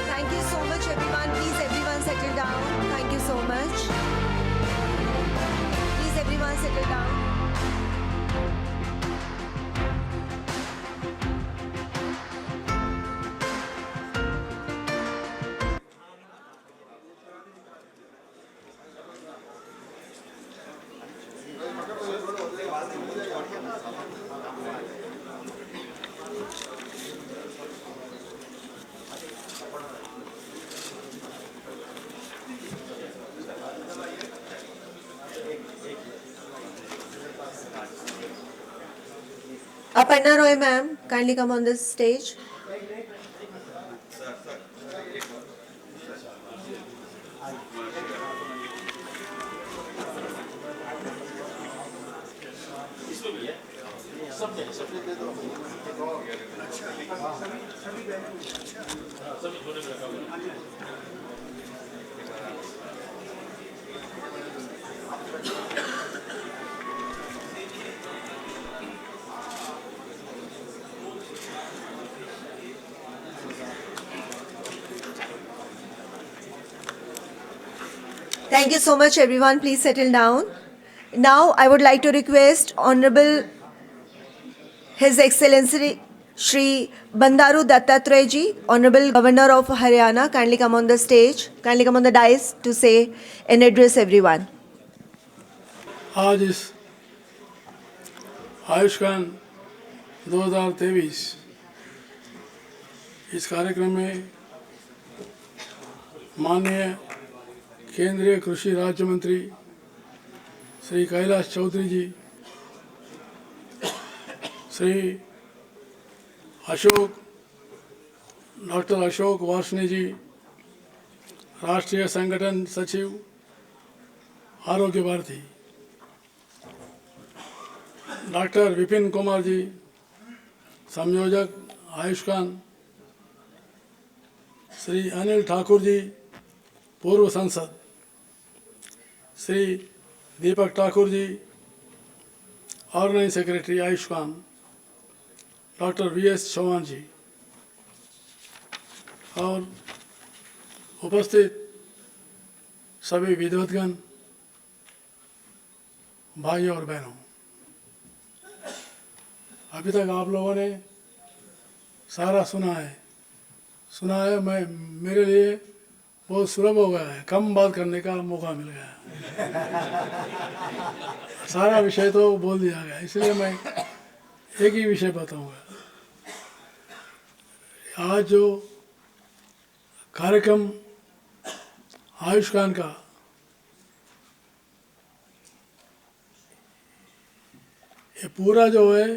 Thank you so much everyone. Please everyone settle down. Thank you so much. Please everyone settle down. Aparna Roy ma'am, kindly come on this stage. Thank you so much, everyone. Please settle down. Now, I would like to request Honorable His Excellency Shri Bandaru Dattatreya ji, Honorable Governor of Haryana, kindly come on the stage, kindly come on the dais to say and address everyone. आज इस आयुष्मान 2023 इस कार्यक्रम में माननीय केंद्रीय कृषि राज्य मंत्री श्री कैलाश चौधरी जी, श्री डॉक्टर अशोक वार्ष्णेय जी, राष्ट्रीय संगठन सचिव आरोग्य भारती, डॉक्टर विपिन कुमार जी, संयोजक आयुष्मान, श्री अनिल ठाकुर जी, पूर्व सांसद, Shri Deepak Thakur ji, organizing secretary Ayushman, doctor VS Chauhan ji और उपस्थित सभी विद्वद्गण, भाई और बहनों, अभी तक आप लोगों ने सारा सुना है। मैं मेरे लिए बहुत सुलभ हो गया है, कम बात करने का मौका मिल गया है। सारा विषय तो बोल दिया गया, इसलिए मैं एक ही विषय बताऊंगा। आज जो कार्यक्रम आयुष्मान का ये पूरा जो है,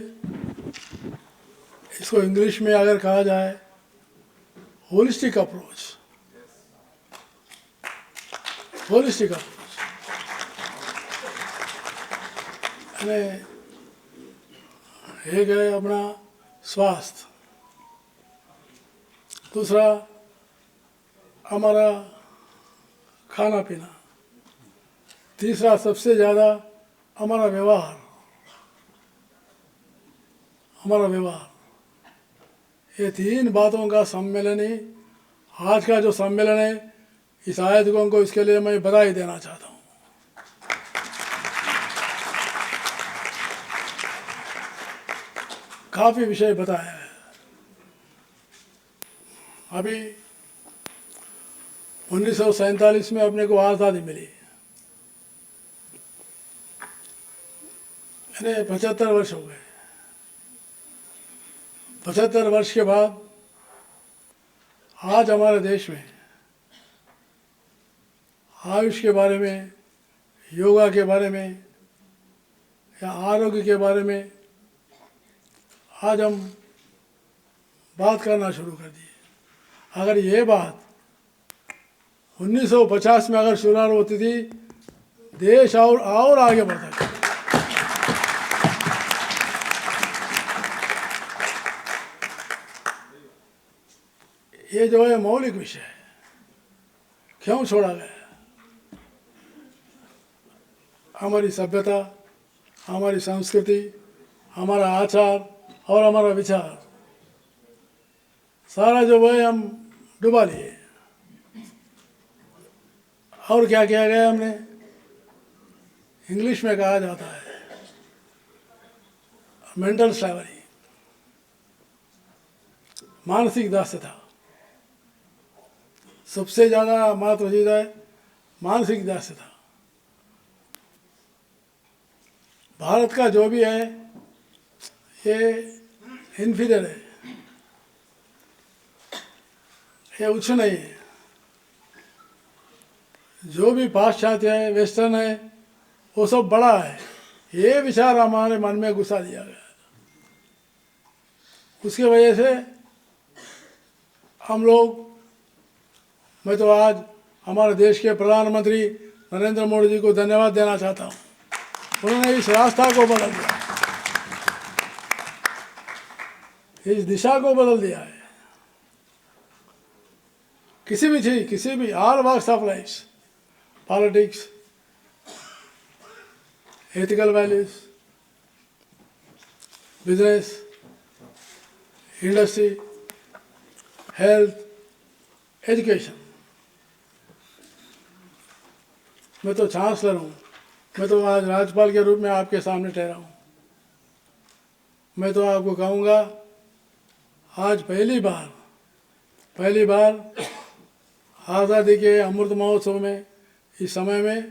इसको इंग्लिश में अगर कहा जाए होलिस्टिक अप्रोच, यानी एक है अपना स्वास्थ्य, दूसरा हमारा खाना पीना, तीसरा सबसे ज़्यादा हमारा व्यवहार। ये तीन बातों का सम्मेलन ही आज का जो सम्मेलन है। इस आयोजकों को इसके लिए मैं बधाई देना चाहता हूँ। काफ़ी विषय बताया है। अभी 1947 में अपने को आज़ादी मिली, यानी 75 वर्ष हो गए। 75 वर्ष के बाद आज हमारे देश में आयुष के बारे में, योगा के बारे में या आरोग्य के बारे में आज हम बात करना शुरू कर दिए। अगर ये बात 1950 में अगर शुरुआत होती थी, देश और आगे बढ़ता। ये जो है मौलिक विषय है, क्यों छोड़ा गया? हमारी सभ्यता, हमारी संस्कृति, हमारा आचार और हमारा विचार सारा जो है हम डुबा लिए। और क्या किया गया हमने? इंग्लिश में कहा जाता है मेंटल स्लेवरी, मानसिक दास्यता। सबसे ज़्यादा महत्व चीज़ है मानसिक दास्यता। भारत का जो भी है ये इन्फीरियर है, ये उच्च नहीं है। जो भी पाश्चात्य है, वेस्टर्न है, वो सब बड़ा है। ये विचार हमारे मन में घुसा दिया गया। उसकी वजह से हम लोग, मैं तो आज हमारे देश के प्रधानमंत्री नरेंद्र मोदी जी को धन्यवाद देना चाहता हूँ। उन्होंने इस रास्ता को बदल दिया, इस दिशा को बदल दिया है। किसी भी चीज, किसी भी all walks of life, politics, ethical values, business, industry, health, education, मैं तो चांसलर हूँ, मैं तो आज राज्यपाल के रूप में आपके सामने ठहरा हूँ। मैं तो आपको कहूँगा, आज पहली बार आज़ादी के अमृत महोत्सव में, इस समय में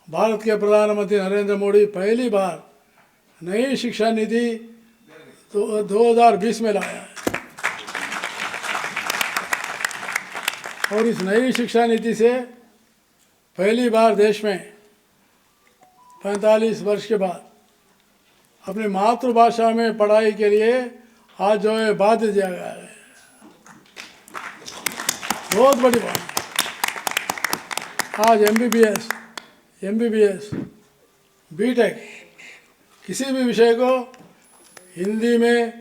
भारत के प्रधानमंत्री नरेंद्र मोदी पहली बार नई शिक्षा नीति तो 2020 में लाया है। और इस नई शिक्षा नीति से पहली बार देश में 45 वर्ष के बाद अपनी मातृभाषा में पढ़ाई के लिए आज जो है बाध्य दिया गया है। बहुत बड़ी बात है। आज MBBS, BTech किसी भी विषय को हिंदी में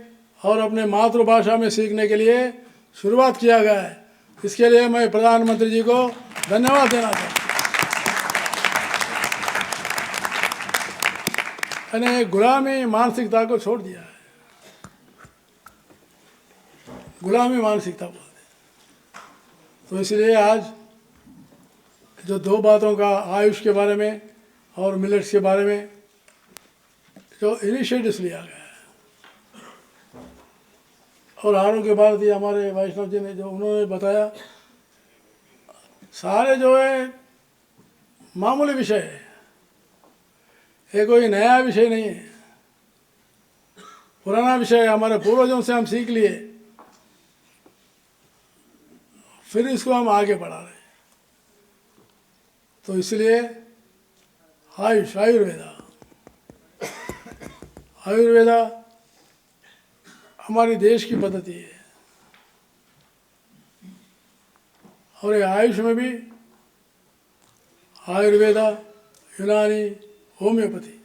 और अपने मातृभाषा में सीखने के लिए शुरुआत किया गया है। इसके लिए मैं प्रधानमंत्री जी को धन्यवाद देना चाहता हूँ। मैंने गुलामी मानसिकता को छोड़ दिया है। गुलामी मानसिकता बोलते, तो इसलिए आज जो दो बातों का, आयुष के बारे में और मिलेट्स के बारे में जो इनिशिएटिव्स लिया गया है, और आरोग्य भारती हमारे वैष्णव जी ने जो उन्होंने बताया, सारे जो है मामूली विषय है, ये कोई नया विषय नहीं है, पुराना विषय है, हमारे पूर्वजों से हम सीख लिए, फिर इसको हम आगे बढ़ा रहे हैं। तो इसलिए आयुर्वेदा हमारी देश की पद्धति है। और ये आयुष में भी आयुर्वेदा, यूनानी, होम्योपैथी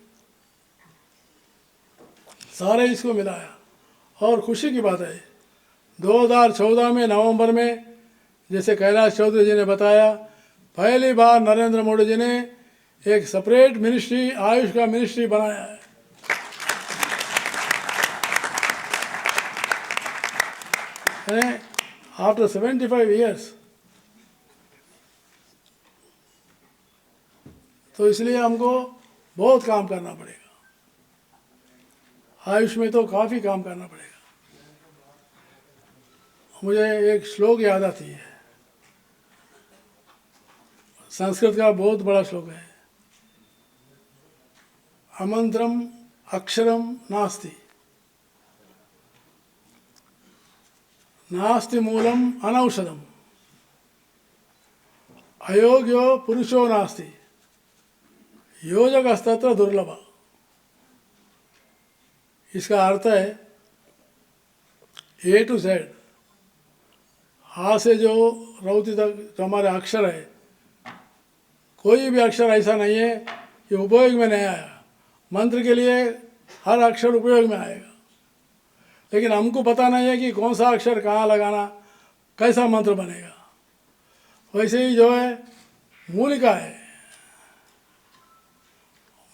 सारे इसको मिलाया। और खुशी की बात है, 2014 में नवंबर में, जैसे कैलाश चौधरी जी ने बताया, पहली बार नरेंद्र मोदी जी ने एक सेपरेट मिनिस्ट्री, आयुष का मिनिस्ट्री बनाया है। आफ्टर 75 ईयर्स, तो इसलिए हमको बहुत काम करना पड़ेगा। आयुष में तो काफ़ी काम करना पड़ेगा। मुझे एक श्लोक याद आती है, संस्कृत का बहुत बड़ा श्लोक है, अमंत्रम अक्षरम नास्ति, नास्ति मूलम अनौषधम, अयोग्यो पुरुषो नास्ति, योजकस्तत्र दुर्लभ। इसका अर्थ है A to Z, हा से जो रौती तक जो हमारे अक्षर है, कोई भी अक्षर ऐसा नहीं है कि उपयोग में नहीं आया। मंत्र के लिए हर अक्षर उपयोग में आएगा, लेकिन हमको पता नहीं है कि कौन सा अक्षर कहाँ लगाना, कैसा मंत्र बनेगा। वैसे ही जो है मूलिका है,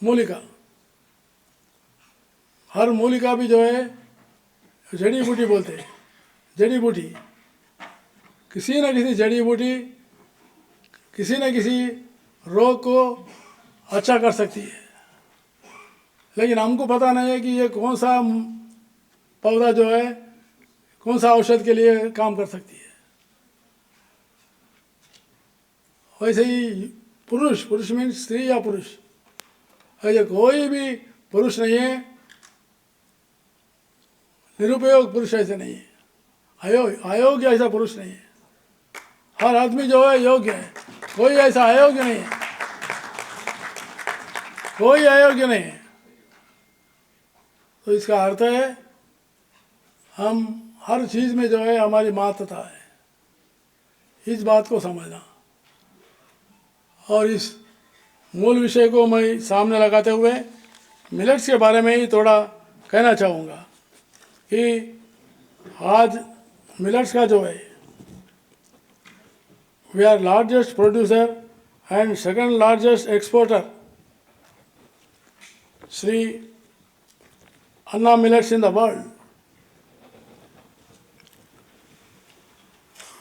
मूलिका, हर मूलिका भी जो है जड़ी बूटी बोलते हैं, जड़ी बूटी, किसी न किसी जड़ी बूटी किसी न किसी रोग को अच्छा कर सकती है, लेकिन हमको पता नहीं है कि ये कौन सा पौधा जो है कौन सा औषध के लिए काम कर सकती है। वैसे ही पुरुष, पुरुष मीन्स स्त्री या पुरुष, ऐसे कोई भी पुरुष नहीं है, निरुपयोग पुरुष ऐसे नहीं है, अयोग्य ऐसा पुरुष नहीं है। हर आदमी जो है योग्य है, कोई ऐसा अयोग्य नहीं है, कोई अयोग्य नहीं है। तो इसका अर्थ है हम हर चीज़ में जो है हमारी महत्ता है, इस बात को समझना। और इस मूल विषय को मैं सामने लगाते हुए मिलेट्स के बारे में ही थोड़ा कहना चाहूँगा कि आज मिलेट्स का जो है, we are largest producer and second largest exporter Shri Anna millets in the world.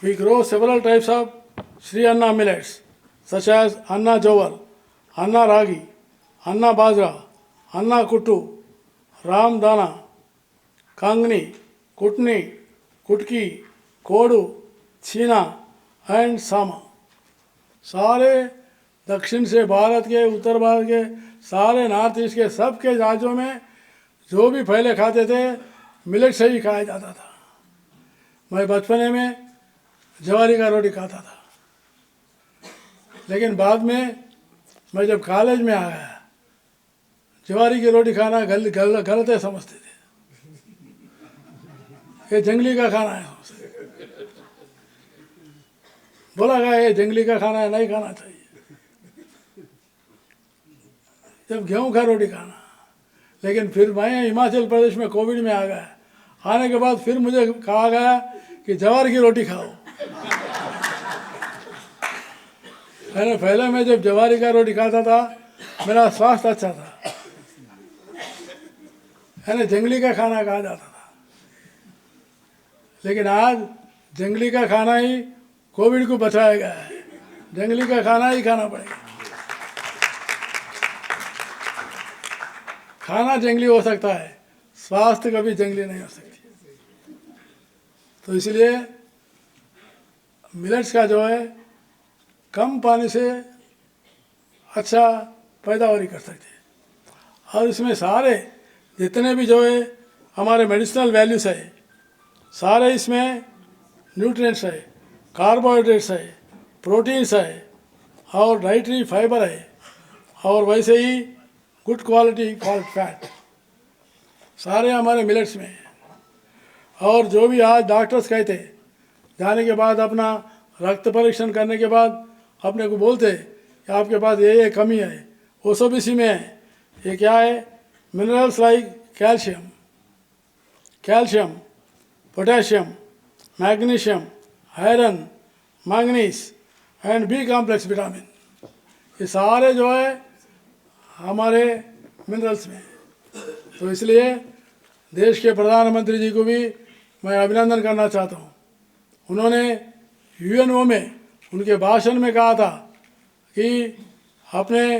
We grow several types of Sri Anna millets. such as Anna Jowar, Anna Ragi, Anna Bajra, Anna Kuttu, Ram Dana, Kangni, Kutni, Kutki, Kodu, छीना एंड सामा। सारे दक्षिण से भारत के, उत्तर भारत के, सारे नॉर्थ ईस्ट के सबके राज्यों में जो भी पहले खाते थे मिलेट से ही खाया जाता था। मैं बचपने में जवारी का रोटी खाता था, लेकिन बाद में मैं जब कॉलेज में आ गया जवारी की रोटी खाना गलत समझते थे। ये जंगली का खाना है, बोला गया ये जंगली का खाना है, नहीं खाना चाहिए। जब गेहूं का रोटी खाना, लेकिन फिर मैं हिमाचल प्रदेश में कोविड में आ गया, आने के बाद फिर मुझे कहा गया कि जवार की रोटी खाओ। पहले मैं जब जवारी का रोटी खाता था मेरा स्वास्थ्य अच्छा था, जंगली का खाना कहा जाता था। लेकिन आज जंगली का खाना ही कोविड को बचाया गया है, जंगली का खाना ही खाना पड़ेगा। खाना जंगली हो सकता है, स्वास्थ्य कभी जंगली नहीं हो सकती। तो इसलिए मिलेट्स का जो है कम पानी से अच्छा पैदावारी कर सकते हैं, और इसमें सारे जितने भी जो है हमारे मेडिसिनल वैल्यूज है, सारे इसमें न्यूट्रिएंट्स है, कार्बोहाइड्रेट्स है, प्रोटीन्स है और डाइटरी फाइबर है, और वैसे ही गुड क्वालिटी फैट सारे हमारे मिलेट्स में हैं। और जो भी आज डॉक्टर्स कहते जाने के बाद अपना रक्त परीक्षण करने के बाद अपने को बोलते कि आपके पास ये कमी है, वो सब इसी में है। ये क्या है? Minerals like calcium, potassium, magnesium, iron, manganese and B complex vitamin, ये सारे जो है हमारे मिनरल्स में। तो इसलिए देश के प्रधानमंत्री जी को भी मैं अभिनंदन करना चाहता हूँ। उन्होंने यूएनओ में उनके भाषण में कहा था कि अपने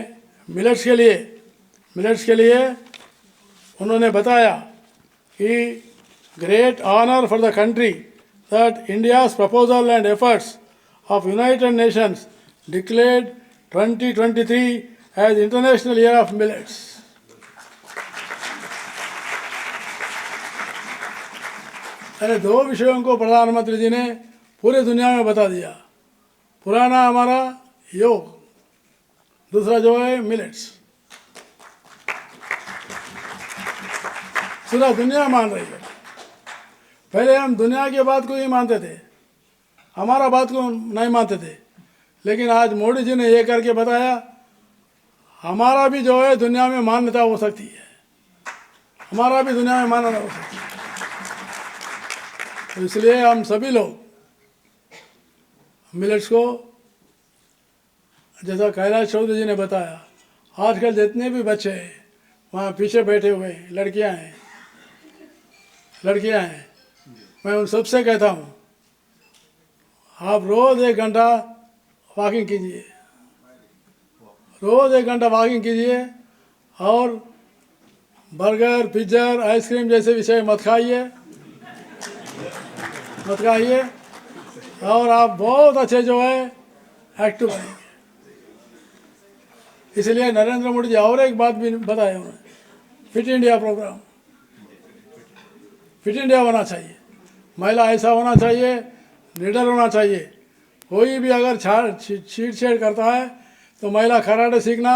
मिलेट्स के लिए उन्होंने बताया कि great honour for the country that India's proposal and efforts of United Nations declared 2023 as International Year of Millets. अरे दो विषयों को प्रधानमंत्री जी ने पूरे दुनिया में बता दिया। पुराना हमारा योग, दूसरा जो है मिलेट्स। पूरा दुनिया मान रही है। पहले हम दुनिया की बात को ही मानते थे, हमारा बात को नहीं मानते थे, लेकिन आज मोदी जी ने ये करके बताया हमारा भी जो है दुनिया में मान्यता हो सकती है, हमारा भी दुनिया में मान्यता हो सकती है। तो इसलिए हम सभी लोग मिलेट्स को, जैसा कैलाश चौधरी जी ने बताया, आजकल जितने भी बच्चे हैं वहाँ पीछे बैठे हुए हैं, लड़कियाँ हैं, मैं उन सबसे कहता हूँ आप रोज़ 1 घंटा वॉकिंग कीजिए, रोज़ 1 घंटा वॉकिंग कीजिए, और बर्गर, पिज्ज़ा, आइसक्रीम जैसे विषय मत खाइए, और आप बहुत अच्छे जो है एक्टिव बनेंगे। इसलिए नरेंद्र मोदी जी और एक बात भी बताए उन्होंने, fit India programme, fit India होना चाहिए, महिला ऐसा होना चाहिए, लीडर होना चाहिए। कोई भी अगर छेड़ करता है तो महिला कराटे सीखना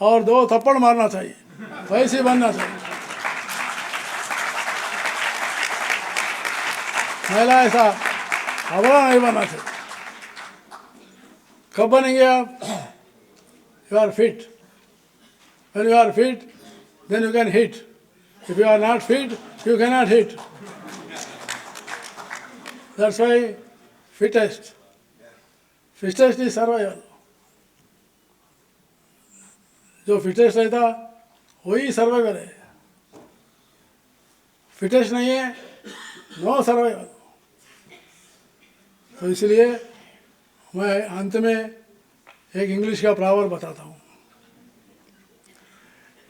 और 2 थप्पड़ मारना चाहिए, वैसे बनना चाहिए। महिला ऐसा हवा नहीं बनना चाहिए। कब बनेंगे आप? You are fit. When you are fit, then you can hit. If you are not fit, you cannot hit. That's why fittest is survival. जो फिटेस्ट रहता वही सर्वाइवल है, फिटेस्ट नहीं है नो सर्वाइवल। तो इसलिए मैं अंत में एक इंग्लिश का प्रॉवर्ब बताता हूँ,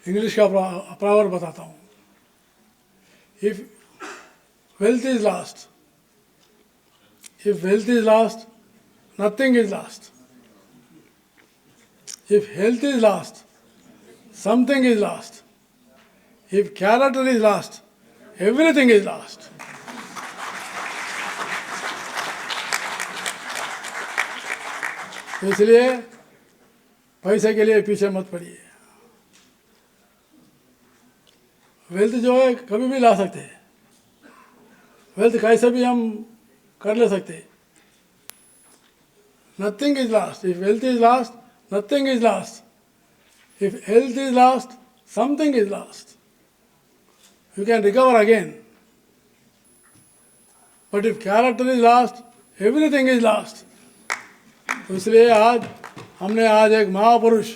इंग्लिश का प्रॉवर्ब बताता हूँ। If wealth is lost, if wealth is lost, nothing is lost. If health is lost, something is lost. If character is lost, everything is lost. इसलिए पैसे के लिए पीछे मत पड़िए। वेल्थ जो है कभी भी ला सकते हैं, वेल्थ कैसे भी हम कर ले सकते हैं। Nothing is last. If wealth is last, nothing is last. If health is lost, something is lost. You can recover again. But if character is lost, everything is lost. तो इसलिए आज हमने आज एक महापुरुष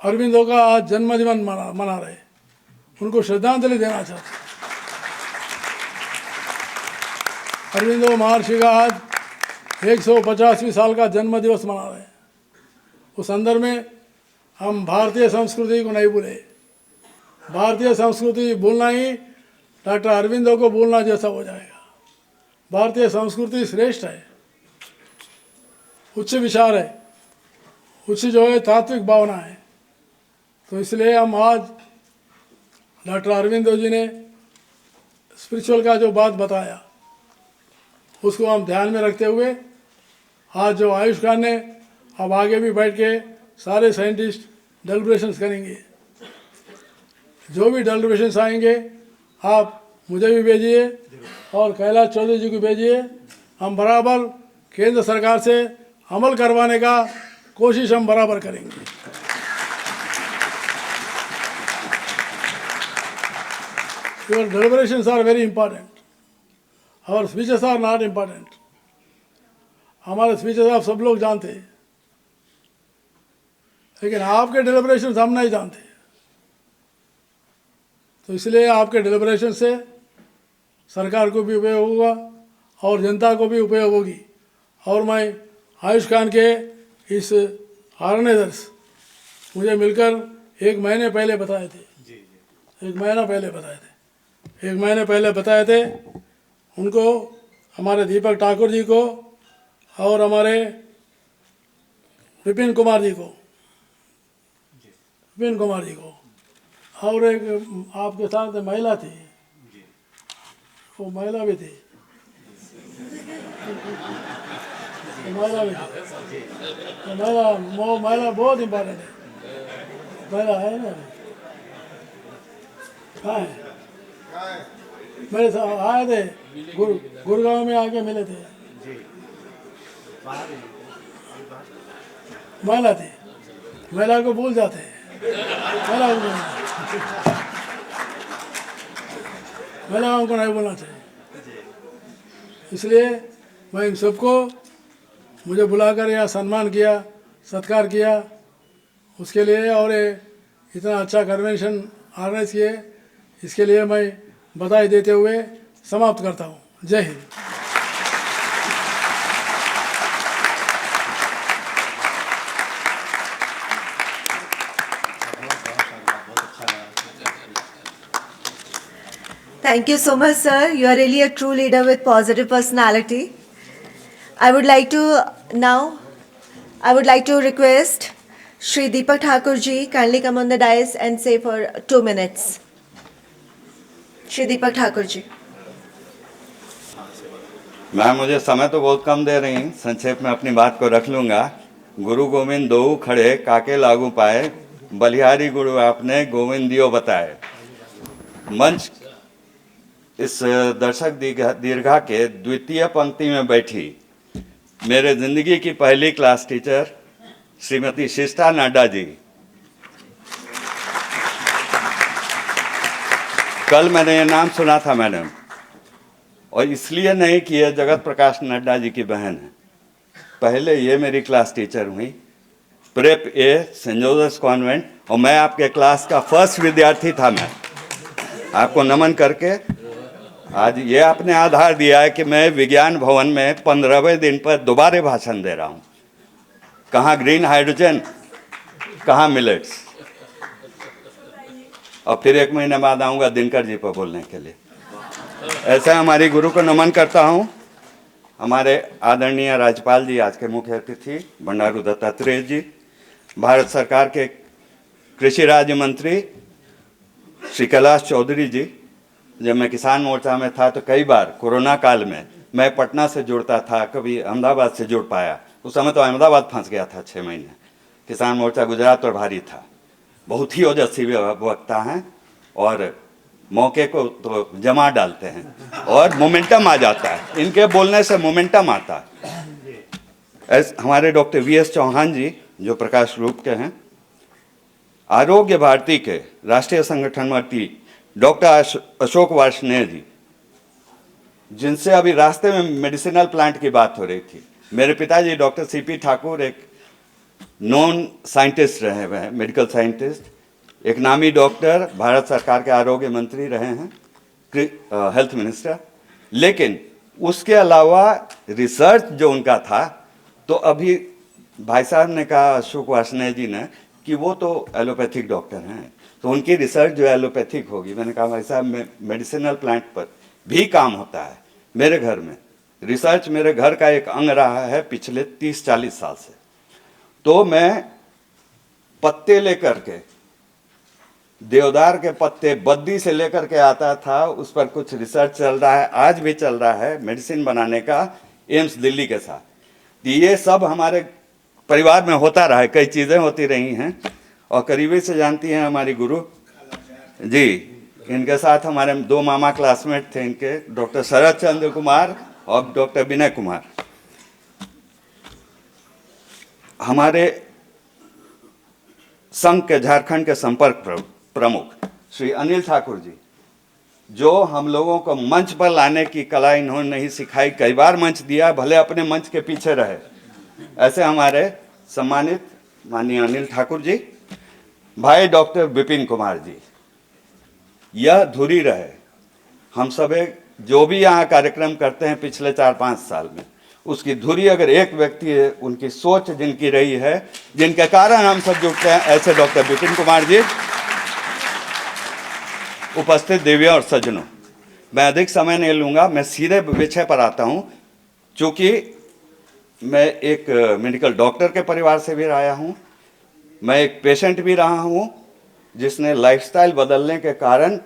अरविंदो का आज जन्मदिन मना रहे, उनको श्रद्धांजलि देना चाहते। अरविंदो महर्षि का आज 150वीं साल का जन्म दिवस मना रहे। उस अंदर में हम भारतीय संस्कृति को नहीं भूले। भारतीय संस्कृति भूलना ही डॉक्टर अरविंदो को भूलना जैसा हो जाएगा। भारतीय संस्कृति श्रेष्ठ है, उच्च विचार है, उच्च जो है तात्विक भावना है। तो इसलिए हम आज डॉक्टर अरविंदो जी ने स्पिरिचुअल का जो बात बताया उसको हम ध्यान में रखते हुए आज जो आयुष्मान ने अब आगे भी बैठ के सारे साइंटिस्ट डेलिब्रेशंस करेंगे। जो भी डेलिब्रेशंस आएंगे आप मुझे भी भेजिए और कैलाश चौधरी जी को भेजिए। हम बराबर केंद्र सरकार से अमल करवाने का कोशिश हम बराबर करेंगे। Your deliberations are very important. Our speeches are not important. हमारे स्पीचेस आप सब लोग जानते हैं, लेकिन आपके डेलिब्रेशंस हम नहीं जानते। तो इसलिए आपके डेलिब्रेशन से सरकार को भी उपयोग होगा और जनता को भी उपयोग होगी। और मैं आयुष्मान के इस ऑर्गेनाइजर्स मुझे मिलकर 1 महीने पहले बताए थे, 1 महीना पहले बताए थे, 1 महीने पहले बताए थे उनको, हमारे दीपक ठाकुर जी को और हमारे विपिन कुमार जी को, विपिन कुमार जी को, और एक आपके साथ महिला थी, वो महिला भी थी, महिला भी थी, वो महिला बहुत इम्पोर्टेंट है, महिला है ना, कहाँ है? मेरे साथ आए थे, गुड़गांव में आके मिले थे, महिला थी, महिला को भूल जाते हैं, महिलाओं को नहीं बोलना चाहिए। इसलिए मैं इन सबको मुझे बुलाकर यहाँ सम्मान किया, सत्कार किया, उसके लिए और इतना अच्छा कन्वेंशन ऑर्गेनाइज किए, इसके लिए मैं बधाई देते हुए समाप्त करता हूँ। जय Hind. Thank you so much, sir. You are really a true leader with positive personality. I would like to request Shri Deepak Thakur ji kindly come on the dais and say for 2 minutes. Shri Deepak Thakur ji. Ma'am, मुझे समय तो बहुत कम दे रही हैं, संक्षेप में अपनी बात को रख लूँगा। गुरु गोविंद दोऊ खड़े काके लागू पाए, बलिहारी गुरु आपने गोविंद दियो बताए। मंच इस दर्शक दीर्घा के द्वितीय पंक्ति में बैठी मेरे जिंदगी की पहली क्लास टीचर श्रीमती शिष्टा नड्डा जी। कल मैंने ये नाम सुना था मैडम, और इसलिए नहीं कि ये जगत प्रकाश नड्डा जी की बहन है। पहले ये मेरी क्लास टीचर हुई प्रेप ए सेंट जोसेफ कॉन्वेंट, और मैं आपके क्लास का फर्स्ट विद्यार्थी था। मैं आपको नमन करके आज ये आपने आधार दिया है कि मैं विज्ञान भवन में 15वें दिन पर दोबारा भाषण दे रहा हूँ। कहाँ ग्रीन हाइड्रोजन, कहाँ मिलेट्स। और फिर 1 महीने बाद आऊँगा दिनकर जी पर बोलने के लिए। ऐसे हमारी गुरु को नमन करता हूँ। हमारे आदरणीय राज्यपाल जी, आज के मुख्य अतिथि बंडारू दत्तात्रेय जी, भारत सरकार के कृषि राज्य मंत्री श्री कैलाश चौधरी जी। जब मैं किसान मोर्चा में था तो कई बार कोरोना काल में मैं पटना से जुड़ता था, कभी अहमदाबाद से जुड़ पाया। उस समय तो अहमदाबाद फंस गया था 6 महीने। किसान मोर्चा गुजरात पर भारी था। बहुत ही ओजस्वी वक्ता हैं और मौके को तो जमा डालते हैं और मोमेंटम आ जाता है। इनके बोलने से मोमेंटम आता है। हमारे डॉक्टर वीएस चौहान जी जो प्रकाश रूप के हैं, आरोग्य भारती के राष्ट्रीय संगठन मंत्री डॉक्टर अशोक वार्ष्णेय जी, जिनसे अभी रास्ते में मेडिसिनल प्लांट की बात हो रही थी। मेरे पिताजी डॉक्टर सीपी ठाकुर एक नॉन साइंटिस्ट रहे हुए हैं, मेडिकल साइंटिस्ट, एक नामी डॉक्टर, भारत सरकार के आरोग्य मंत्री रहे हैं, हेल्थ मिनिस्टर। लेकिन उसके अलावा रिसर्च जो उनका था, तो अभी भाई साहब ने कहा, अशोक वार्ष्णेय जी ने, कि वो तो एलोपैथिक डॉक्टर हैं, तो उनकी रिसर्च जो एलोपैथिक होगी। मैंने कहा भाई साहब, मेडिसिनल प्लांट पर भी काम होता है। मेरे घर में रिसर्च मेरे घर का एक अंग रहा है पिछले 30-40 साल से। तो मैं पत्ते लेकर के, देवदार के पत्ते बद्दी से लेकर के आता था, उस पर कुछ रिसर्च चल रहा है, आज भी चल रहा है, मेडिसिन बनाने का, एम्स दिल्ली के साथ। ये सब हमारे परिवार में होता रहा है, कई चीज़ें होती रही हैं। और करीबी से जानती हैं हमारी गुरु जी, इनके साथ हमारे 2 मामा क्लासमेट थे इनके, डॉक्टर शरद चंद्र कुमार और डॉक्टर विनय कुमार। हमारे संघ के झारखंड के संपर्क प्रमुख श्री अनिल ठाकुर जी, जो हम लोगों को मंच पर लाने की कला इन्होंने नहीं सिखाई, कई बार मंच दिया, भले अपने मंच के पीछे रहे। ऐसे हमारे सम्मानित माननीय अनिल ठाकुर जी, भाई डॉक्टर विपिन कुमार जी, यह धुरी रहे। हम सब जो भी यहाँ कार्यक्रम करते हैं पिछले 4-5 साल में, उसकी धुरी अगर एक व्यक्ति है, उनकी सोच जिनकी रही है, जिनके कारण हम सब जुड़ते हैं, ऐसे डॉक्टर विपिन कुमार जी। उपस्थित देवियों और सज्जनों, मैं अधिक समय नहीं लूँगा, मैं सीधे विषय पर आता हूँ। चूँकि मैं एक मेडिकल डॉक्टर के परिवार से भी आया हूँ, मैं एक पेशेंट भी रहा हूँ, जिसने लाइफस्टाइल बदलने के कारण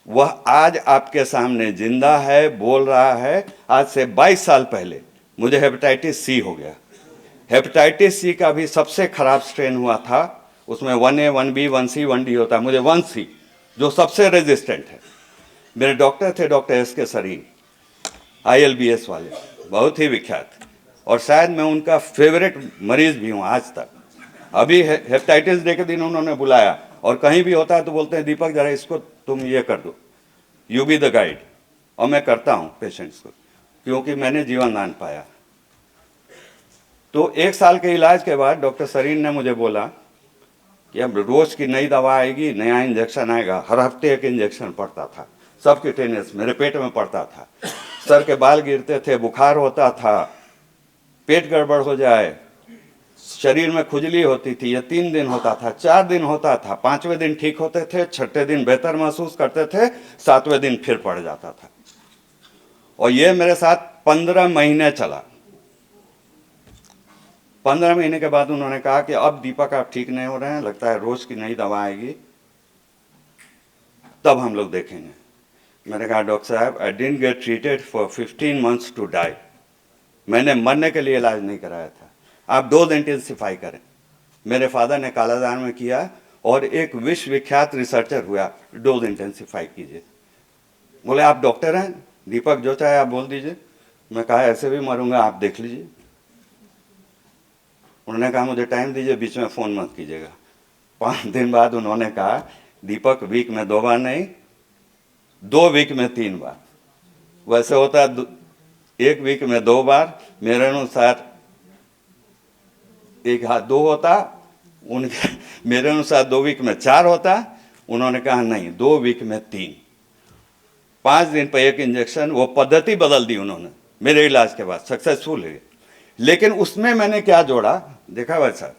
वह आज आपके सामने जिंदा है, बोल रहा है। आज से 22 साल पहले मुझे हेपेटाइटिस सी हो गया। हेपेटाइटिस सी का भी सबसे खराब स्ट्रेन हुआ था, उसमें 1A 1B 1C 1D होता है, मुझे 1C जो सबसे रेजिस्टेंट है। मेरे डॉक्टर थे डॉक्टर SK सरीन, ILBS वाले, बहुत ही विख्यात, और शायद मैं उनका फेवरेट मरीज भी हूँ आज तक। अभी हेपेटाइटिस डे के दिन उन्होंने बुलाया, और कहीं भी होता है तो बोलते हैं दीपक जरा इसको तुम ये कर दो, यू बी द गाइड। और मैं करता हूँ पेशेंट्स को, क्योंकि मैंने जीवन दान पाया। तो 1 साल के इलाज के बाद डॉक्टर सरीन ने मुझे बोला कि अब रोज की नई दवा आएगी, नया इंजेक्शन आएगा। हर हफ्ते एक इंजेक्शन पड़ता था, सबक्यूटेनियस, मेरे पेट में पड़ता था। सर के बाल गिरते थे, बुखार होता था, पेट गड़बड़ हो जाए, शरीर में खुजली होती थी। ये 3 दिन होता था, 4 दिन होता था, 5वें दिन ठीक होते थे, 6ठे दिन बेहतर महसूस करते थे, 7वें दिन फिर पड़ जाता था। और ये मेरे साथ 15 महीने चला। 15 महीने के बाद उन्होंने कहा कि अब दीपक आप ठीक नहीं हो रहे हैं, लगता है रोज की नई दवा आएगी, तब हम लोग देखेंगे। मैंने कहा डॉक्टर साहब, I didn't get treated for 15 months to die. मैंने मरने के लिए इलाज नहीं कराया था, आप डोज इंटेंसिफाई करें। मेरे फादर ने कालाजार में किया और एक विश्वविख्यात रिसर्चर हुआ, डोज इंटेंसिफाई कीजिए। बोले आप डॉक्टर हैं दीपक, जो चाहे आप बोल दीजिए। मैं कहा ऐसे भी मरूंगा, आप देख लीजिए। उन्होंने कहा मुझे टाइम दीजिए, बीच में फ़ोन मत कीजिएगा। 5 दिन बाद उन्होंने कहा दीपक वीक में 2 बार नहीं, 2 वीक में 3 बार। वैसे होता है 1 वीक में 2 बार, मेरे अनुसार 1 हाथ 2 होता, उनके मेरे अनुसार 2 वीक में 4 होता। उन्होंने कहा नहीं, 2 वीक में 3, 5 दिन पर 1 इंजेक्शन। वो पद्धति बदल दी उन्होंने मेरे इलाज के बाद, सक्सेसफुल हुई। लेकिन उसमें मैंने क्या जोड़ा, देखा भाई साहब,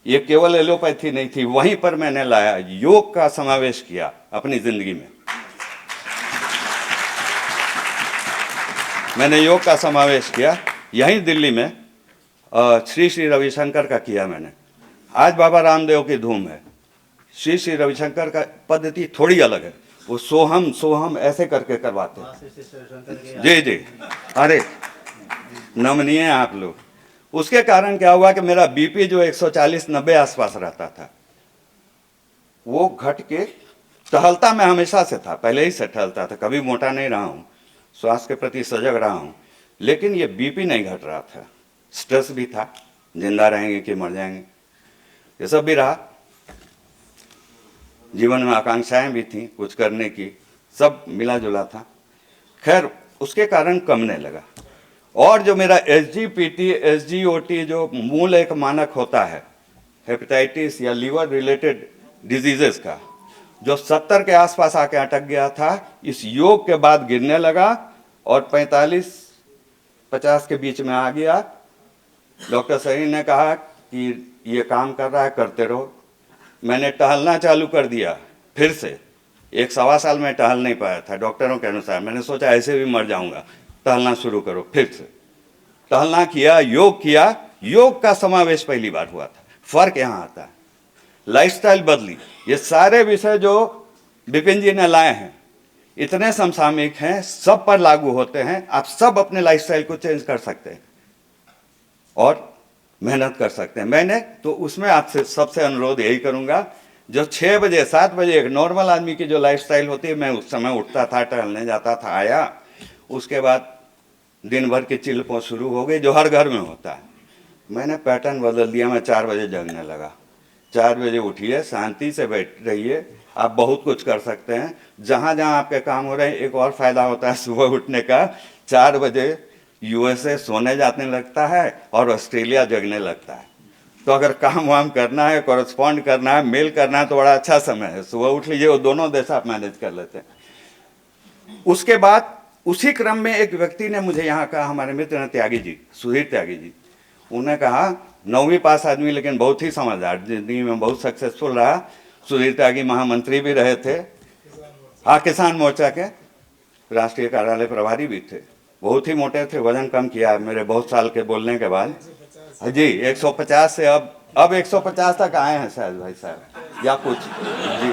ये केवल एलोपैथी नहीं थी, वहीं पर मैंने लाया, योग का समावेश किया अपनी जिंदगी में। मैंने योग का समावेश किया यहीं दिल्ली में, श्री श्री रविशंकर का किया मैंने। आज बाबा रामदेव की धूम है, श्री श्री रविशंकर का पद्धति थोड़ी अलग है, वो सोहम सोहम ऐसे करके करवाते हैं। जी जी, अरे नमनीय हैं आप लोग। उसके कारण क्या हुआ कि मेरा बीपी जो 140-90 आसपास रहता था, वो घट के, टहलता मैं हमेशा से था, पहले ही से टहलता था, कभी मोटा नहीं रहा हूँ, स्वास्थ्य के प्रति सजग रहा हूँ, लेकिन ये बीपी नहीं घट रहा था। स्ट्रेस भी था, जिंदा रहेंगे कि मर जाएंगे, ये सब भी रहा। जीवन में आकांक्षाएं भी थी कुछ करने की, सब मिला जुला था। खैर उसके कारण कमने लगा। और जो मेरा SGPT SGOT जो मूल एक मानक होता है हेपेटाइटिस या लीवर रिलेटेड डिजीजेस का, जो 70 के आसपास आके अटक गया था, इस योग के बाद गिरने लगा और 45-50 के बीच में आ गया। डॉक्टर सही ने कहा कि ये काम कर रहा है, करते रहो। मैंने टहलना चालू कर दिया फिर से। 1-1.25 साल में टहल नहीं पाया था डॉक्टरों के अनुसार। मैंने सोचा ऐसे भी मर जाऊंगा, टहलना शुरू करो। फिर से टहलना किया, योग किया। योग का समावेश पहली बार हुआ था। फर्क यहाँ आता है, लाइफस्टाइल बदली। ये सारे विषय जो विपिन जी ने लाए हैं इतने समसामयिक हैं, सब पर लागू होते हैं। आप सब अपने लाइफस्टाइल को चेंज कर सकते हैं और मेहनत कर सकते हैं। मैंने तो उसमें आपसे सबसे अनुरोध यही करूंगा, जो 6 बजे 7 बजे एक नॉर्मल आदमी की जो लाइफस्टाइल होती है, मैं उस समय उठता था, टहलने जाता था, आया, उसके बाद दिन भर की चिल्पों शुरू हो गई जो हर घर में होता है। मैंने पैटर्न बदल दिया, मैं 4 बजे जगने लगा। 4 बजे उठिए, शांति से बैठ रहिए, आप बहुत कुछ कर सकते हैं। जहाँ जहाँ आपके काम हो रहे हैं, एक और फायदा होता है सुबह उठने का, 4 बजे USA सोने जाने लगता है और ऑस्ट्रेलिया जगने लगता है। तो अगर काम वाम करना है, कॉरेस्पॉन्ड करना है, मेल करना है, तो बड़ा अच्छा समय है, सुबह उठ लीजिए, वो दोनों देश आप मैनेज कर लेते हैं। उसके बाद उसी क्रम में एक व्यक्ति ने मुझे यहाँ कहा, हमारे मित्र हैं त्यागी जी, सुधीर त्यागी जी, उन्होंने कहा 9वीं पास आदमी लेकिन बहुत ही समझदार, जिंदगी में बहुत सक्सेसफुल रहा। सुधीर त्यागी महामंत्री भी रहे थे, हाँ, किसान मोर्चा के राष्ट्रीय कार्यालय प्रभारी भी थे, बहुत ही मोटे थे, वजन कम किया मेरे बहुत साल के बोलने के बाद। जी 150 से अब 150 तक आए हैं शायद भाई साहब या कुछ जी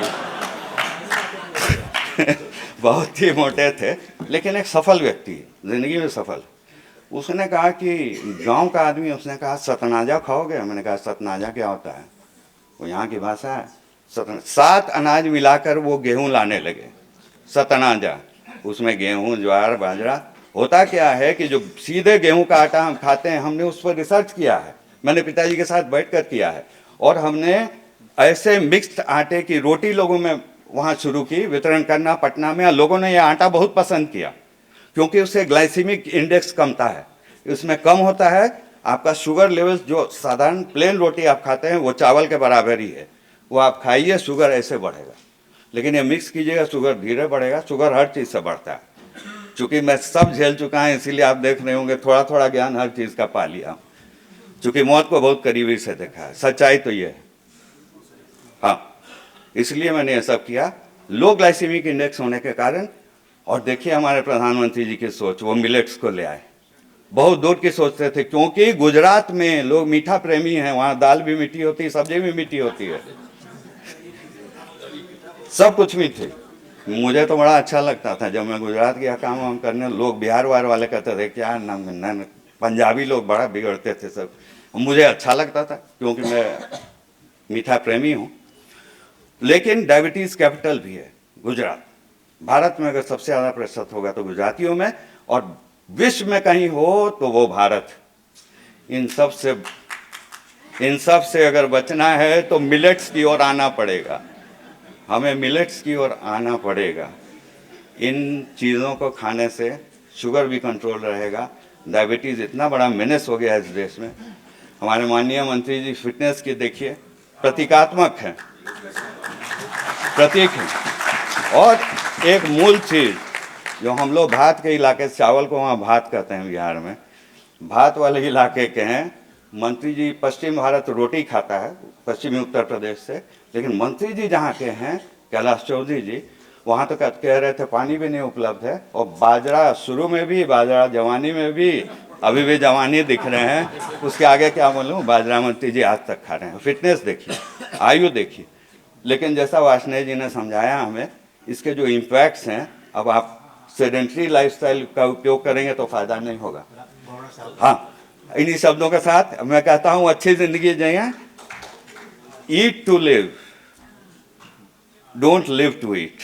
बहुत ही मोटे थे, लेकिन एक सफल व्यक्ति, जिंदगी में सफल। उसने कहा कि गांव का आदमी, उसने कहा सतनाजा खाओगे? मैंने कहा सतनाजा क्या होता है? वो यहाँ की भाषा है। 7 अनाज मिलाकर वो गेहूं लाने लगे, सतनाजा। उसमें गेहूं, ज्वार, बाजरा। होता क्या है कि जो सीधे गेहूं का आटा हम खाते हैं, हमने उस पर रिसर्च किया है, मैंने पिताजी के साथ बैठकर किया है, और हमने ऐसे मिक्स्ड आटे की रोटी लोगों में वहाँ शुरू की वितरण करना पटना में। लोगों ने यह आटा बहुत पसंद किया क्योंकि उससे ग्लाइसेमिक इंडेक्स कमता है, इसमें कम होता है आपका शुगर लेवल। जो साधारण प्लेन रोटी आप खाते हैं वो चावल के बराबर ही है, वो आप खाइए, शुगर ऐसे बढ़ेगा। लेकिन ये मिक्स कीजिएगा, शुगर धीरे बढ़ेगा। शुगर हर चीज़ से बढ़ता है। चूँकि मैं सब झेल चुका है, इसीलिए आप देख रहे होंगे थोड़ा थोड़ा ज्ञान हर चीज़ का पा लिया, चूँकि मौत को बहुत करीबी से देखा है। सच्चाई तो ये है, हाँ, इसलिए मैंने ये सब किया। लो ग्लाइसेमिक इंडेक्स होने के कारण। और देखिए हमारे प्रधानमंत्री जी की सोच, वो मिलेट्स को ले आए। बहुत दूर की सोचते थे, क्योंकि गुजरात में लोग मीठा प्रेमी हैं, वहाँ दाल भी मीठी होती है, सब्जी भी मीठी होती है, सब कुछ मीठे। मुझे तो बड़ा अच्छा लगता था जब मैं गुजरात गया काम वाम करने। लोग बिहार वाले कहते थे क्या न, पंजाबी लोग बड़ा बिगड़ते थे सब। मुझे अच्छा लगता था क्योंकि मैं मीठा प्रेमी हूँ। लेकिन डायबिटीज़ कैपिटल भी है गुजरात। भारत में अगर सबसे ज़्यादा प्रतिशत होगा तो गुजरातियों में, और विश्व में कहीं हो तो वो भारत। इन सब से अगर बचना है तो मिलेट्स की ओर आना पड़ेगा, हमें मिलेट्स की ओर आना पड़ेगा। इन चीज़ों को खाने से शुगर भी कंट्रोल रहेगा। डायबिटीज़ इतना बड़ा मेनेस हो गया है इस देश में। हमारे माननीय मंत्री जी फिटनेस की देखिए, प्रतीकात्मक हैं, प्रतीक हैं। और एक मूल चीज़ जो हम लोग भात के इलाके, चावल को वहाँ भात कहते हैं बिहार में, भात वाले इलाके के हैं। मंत्री जी पश्चिम भारत रोटी खाता है, पश्चिमी उत्तर प्रदेश से, लेकिन मंत्री जी जहाँ के हैं कैलाश चौधरी जी, वहाँ तो कह रहे थे पानी भी नहीं उपलब्ध है। और बाजरा शुरू में भी, बाजरा जवानी में भी, अभी भी जवानी दिख रहे हैं। उसके आगे क्या बोलूँ, बाजरा मंत्री जी आज तक खा रहे हैं। फिटनेस देखिए, आयु देखिए। लेकिन जैसा वार्ष्णेय जी ने समझाया हमें, इसके जो इम्पैक्ट्स हैं, अब आप सेडेंट्री लाइफस्टाइल का उपयोग करेंगे तो फायदा नहीं होगा। हाँ, इन्हीं शब्दों के साथ मैं कहता हूँ अच्छी जिंदगी जिए। Eat to live, don't live to eat.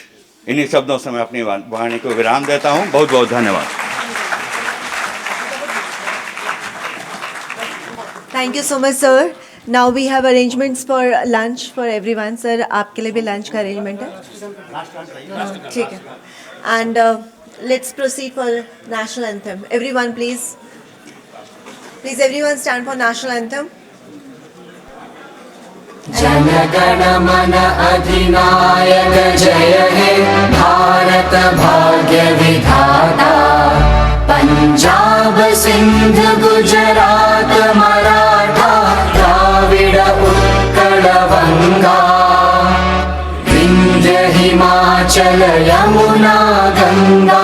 इन्हीं शब्दों से मैं अपनी वाणी को विराम देता हूँ। बहुत बहुत धन्यवाद। Thank you so much sir. Now we have arrangements for lunch for everyone. Sir आपके लिए भी लंच का अरेंजमेंट है, ठीक है। And let's proceed for national anthem. Everyone please everyone stand for national anthem. जन गण मन अधिनायक जय हे भारत भाग्य विधाता। पंजाब सिंध गुजरात मराठा द्राविड़ उत्कल बंगा। विंध्य हिमाचल यमुना गंगा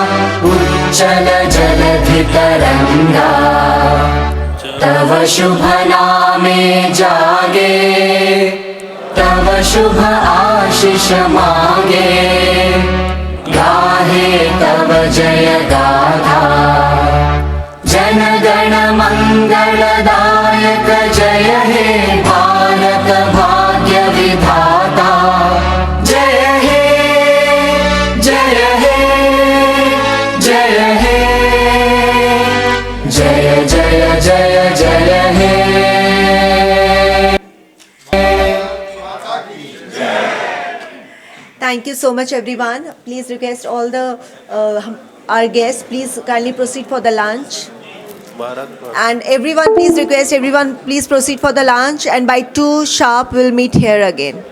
उच्चल जलधि तरंगा। तव शुभ नामे जागे, तव शुभ आशीष मांगे। गाहे तव जय गाथा, जन गण मंगलदायक जय हे भारत भाग्य विधाता। जय हे जय हे जय हे जय जय जय जय हे। Thank you so much everyone. Please request all the our guests, please kindly proceed for the lunch. And everyone, please request everyone, please proceed for the lunch, and by 2 sharp we'll meet here again.